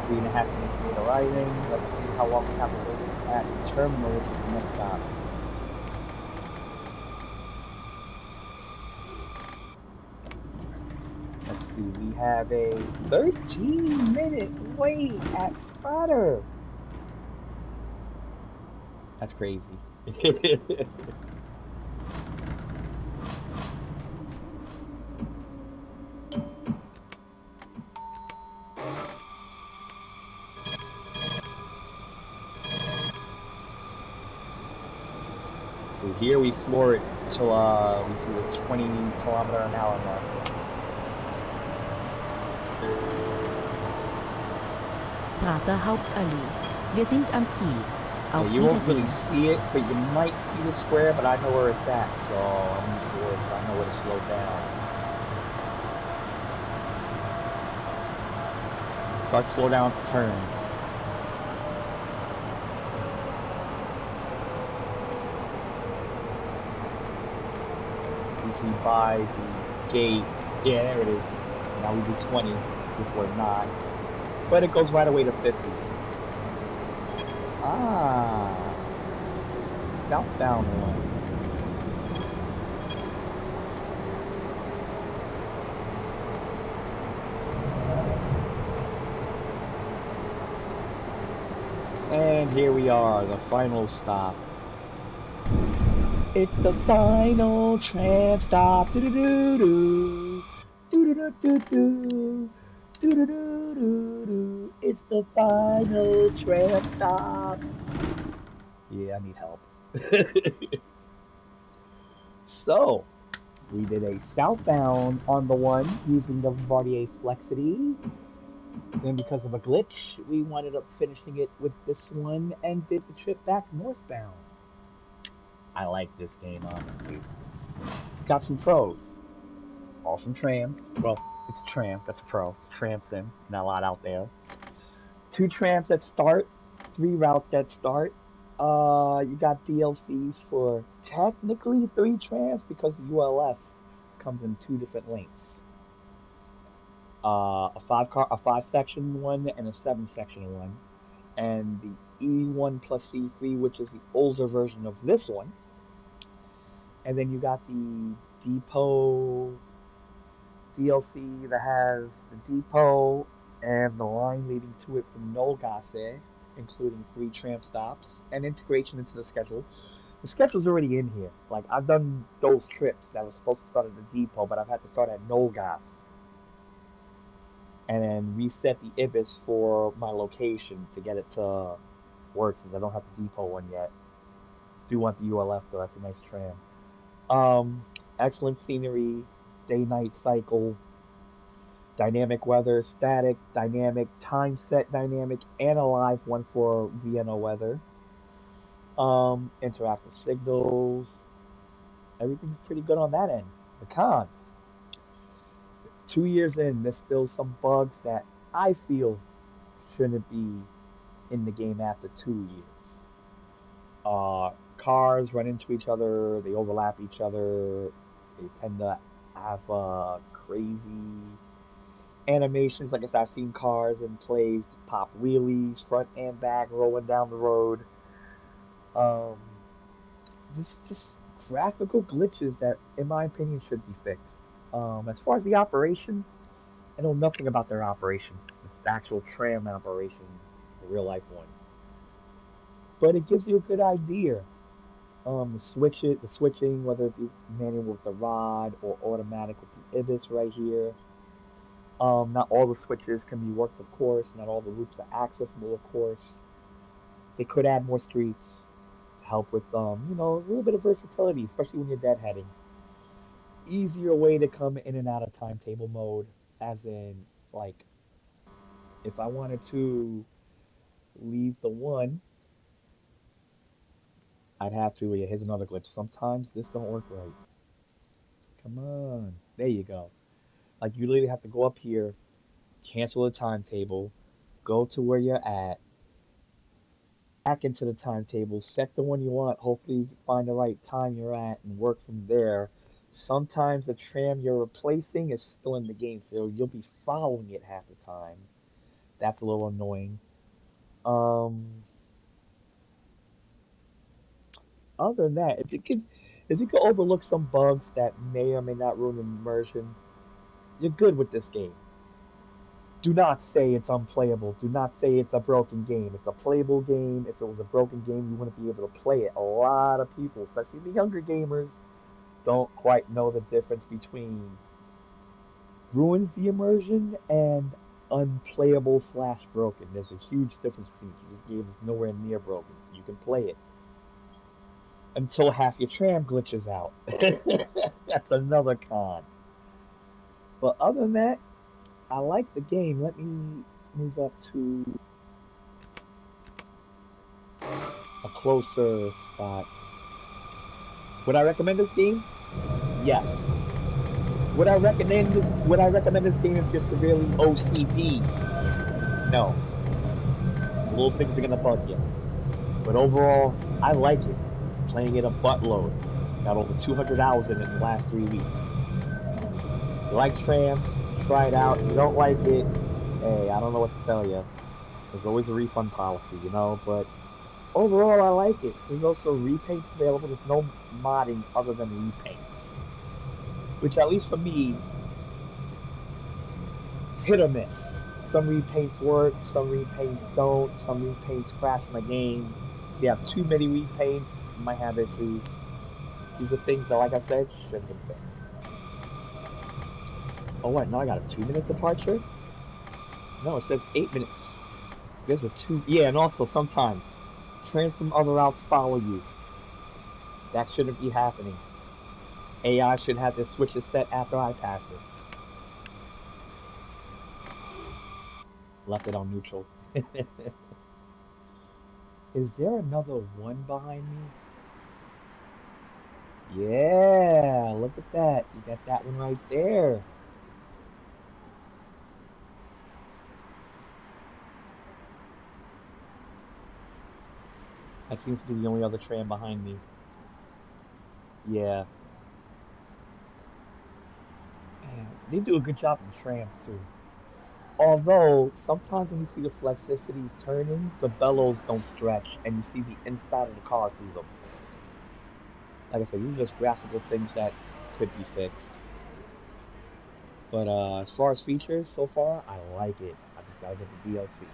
Three and a half minutes late arriving. Let's see how long we have to wait at the terminal, which is the next stop. Let's see, we have a 13-minute wait at Butter. That's crazy. Here we floor it till we see the 20 km/h mark. Prater Hauptallee. Wir sind am Ziel. Auf You won't really Wiedersehen. see it, but you might see the square, but I know where it's at, so I'm used to this. I know where to slow down. Start slow down at the turn. Usually by the gate. Yeah, there it is. Now we do 20, which we're not. But it goes right away to 50. Ah, southbound one. And here we are, the final stop. It's the final tram stop. Do-do-do-do. Do-do-do-do-do. Do-do-do-do-do. It's the final tram stop. Yeah, I need help. So, we did a southbound on the one using the Bombardier Flexity. Then because of a glitch, we wound up finishing it with this one and did the trip back northbound. I like this game, honestly. It's got some pros. Awesome trams. Well, it's tram, that's a pro. It's TramSim, not a lot out there. 2 trams that start, 3 routes that start. You got DLCs for technically 3 trams because the ULF comes in 2 different lengths. A 5 section one and a 7 section one, and the E1 plus E3, which is the older version of this one. And then you got the depot DLC that has the depot and the line leading to it from Nolgasse, including 3 tram stops and integration into the schedule. The schedule's already in here. Like, I've done those trips that were supposed to start at the depot, but I've had to start at Nolgasse and then reset the IBIS for my location to get it to work, since I don't have the depot one yet. Do want the ULF though, that's a nice tram. Excellent scenery, day-night cycle, dynamic weather, static, dynamic, time set dynamic, and a live one for Vienna weather. Interactive signals. Everything's pretty good on that end. The cons. 2 years in, there's still some bugs that I feel shouldn't be in the game after 2 years. Cars run into each other, they overlap each other, they tend to have crazy animations. Like I said, I've seen cars in plays pop wheelies, front and back, rolling down the road. Um, just graphical glitches that, in my opinion, should be fixed. As far as the operation, I know nothing about their operation, the actual tram operation, the real life one. But it gives you a good idea. The switching, whether it be manual with the rod or automatic with the IBIS right here. Not all the switches can be worked, of course. Not all the loops are accessible, of course. They could add more streets to help with, a little bit of versatility, especially when you're deadheading. Easier way to come in and out of timetable mode, as in, like, if I wanted to leave the one, I'd have to. Yeah, here's another glitch. Sometimes this don't work right. Come on. There you go. Like, you literally have to go up here, cancel the timetable, go to where you're at, back into the timetable, set the one you want, hopefully find the right time you're at, and work from there. Sometimes the tram you're replacing is still in the game, so you'll be following it half the time. That's a little annoying. Um, Other than that, if you could overlook some bugs that may or may not ruin immersion, you're good with this game. Do not say it's unplayable. Do not say it's a broken game. It's a playable game. If it was a broken game, you wouldn't be able to play it. A lot of people, especially the younger gamers, don't quite know the difference between ruins the immersion and unplayable slash broken. There's a huge difference between the two. This game is nowhere near broken. You can play it. until half your tram glitches out. That's another con. But other than that, I like the game. Let me move up to a closer spot. Would I recommend this game? Yes. Would I recommend this game if you're severely OCD? No. Little things are gonna bug you. But overall, I like it. Playing it a buttload. Got over 200 hours in it in the last 3 weeks. You like Trams? Try it out. You don't like it? Hey, I don't know what to tell you. There's always a refund policy, but overall, I like it. There's also repaints available. There's no modding other than repaints, which at least for me, it's hit or miss. Some repaints work, some repaints don't, some repaints crash my game. If you have too many repaints, you might have issues. These are things that, like I said, should have been fixed. Oh, what? No, I got a 2 minute departure? No, it says 8 minutes. There's a two. Yeah, and also sometimes trains from other routes follow you. That shouldn't be happening. AI should have their switches set after I pass it. Left it on neutral. Is there another one behind me? Yeah, look at that. You got that one right there. That seems to be the only other tram behind me. Yeah, man, they do a good job in trams too. Although sometimes when you see the flexicities turning, the bellows don't stretch, and you see the inside of the car through them. Like I said, these are just graphical things that could be fixed. But as far as features, so far, I like it. I just gotta get the DLC.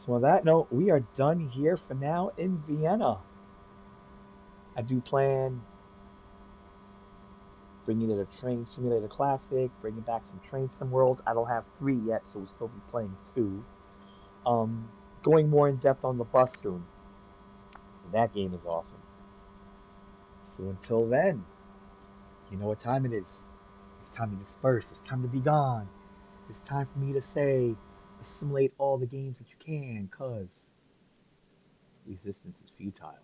So on that note, we are done here for now in Vienna. I do plan bringing it a Train Simulator Classic, bringing back some Train Sim Worlds. I don't have three yet, so we'll still be playing two. Um, Going more in depth on the bus soon. That game is awesome. So until then, you know what time it is. It's time to disperse. It's time to be gone. It's time for me to say, assimilate all the games that you can, cause resistance is futile.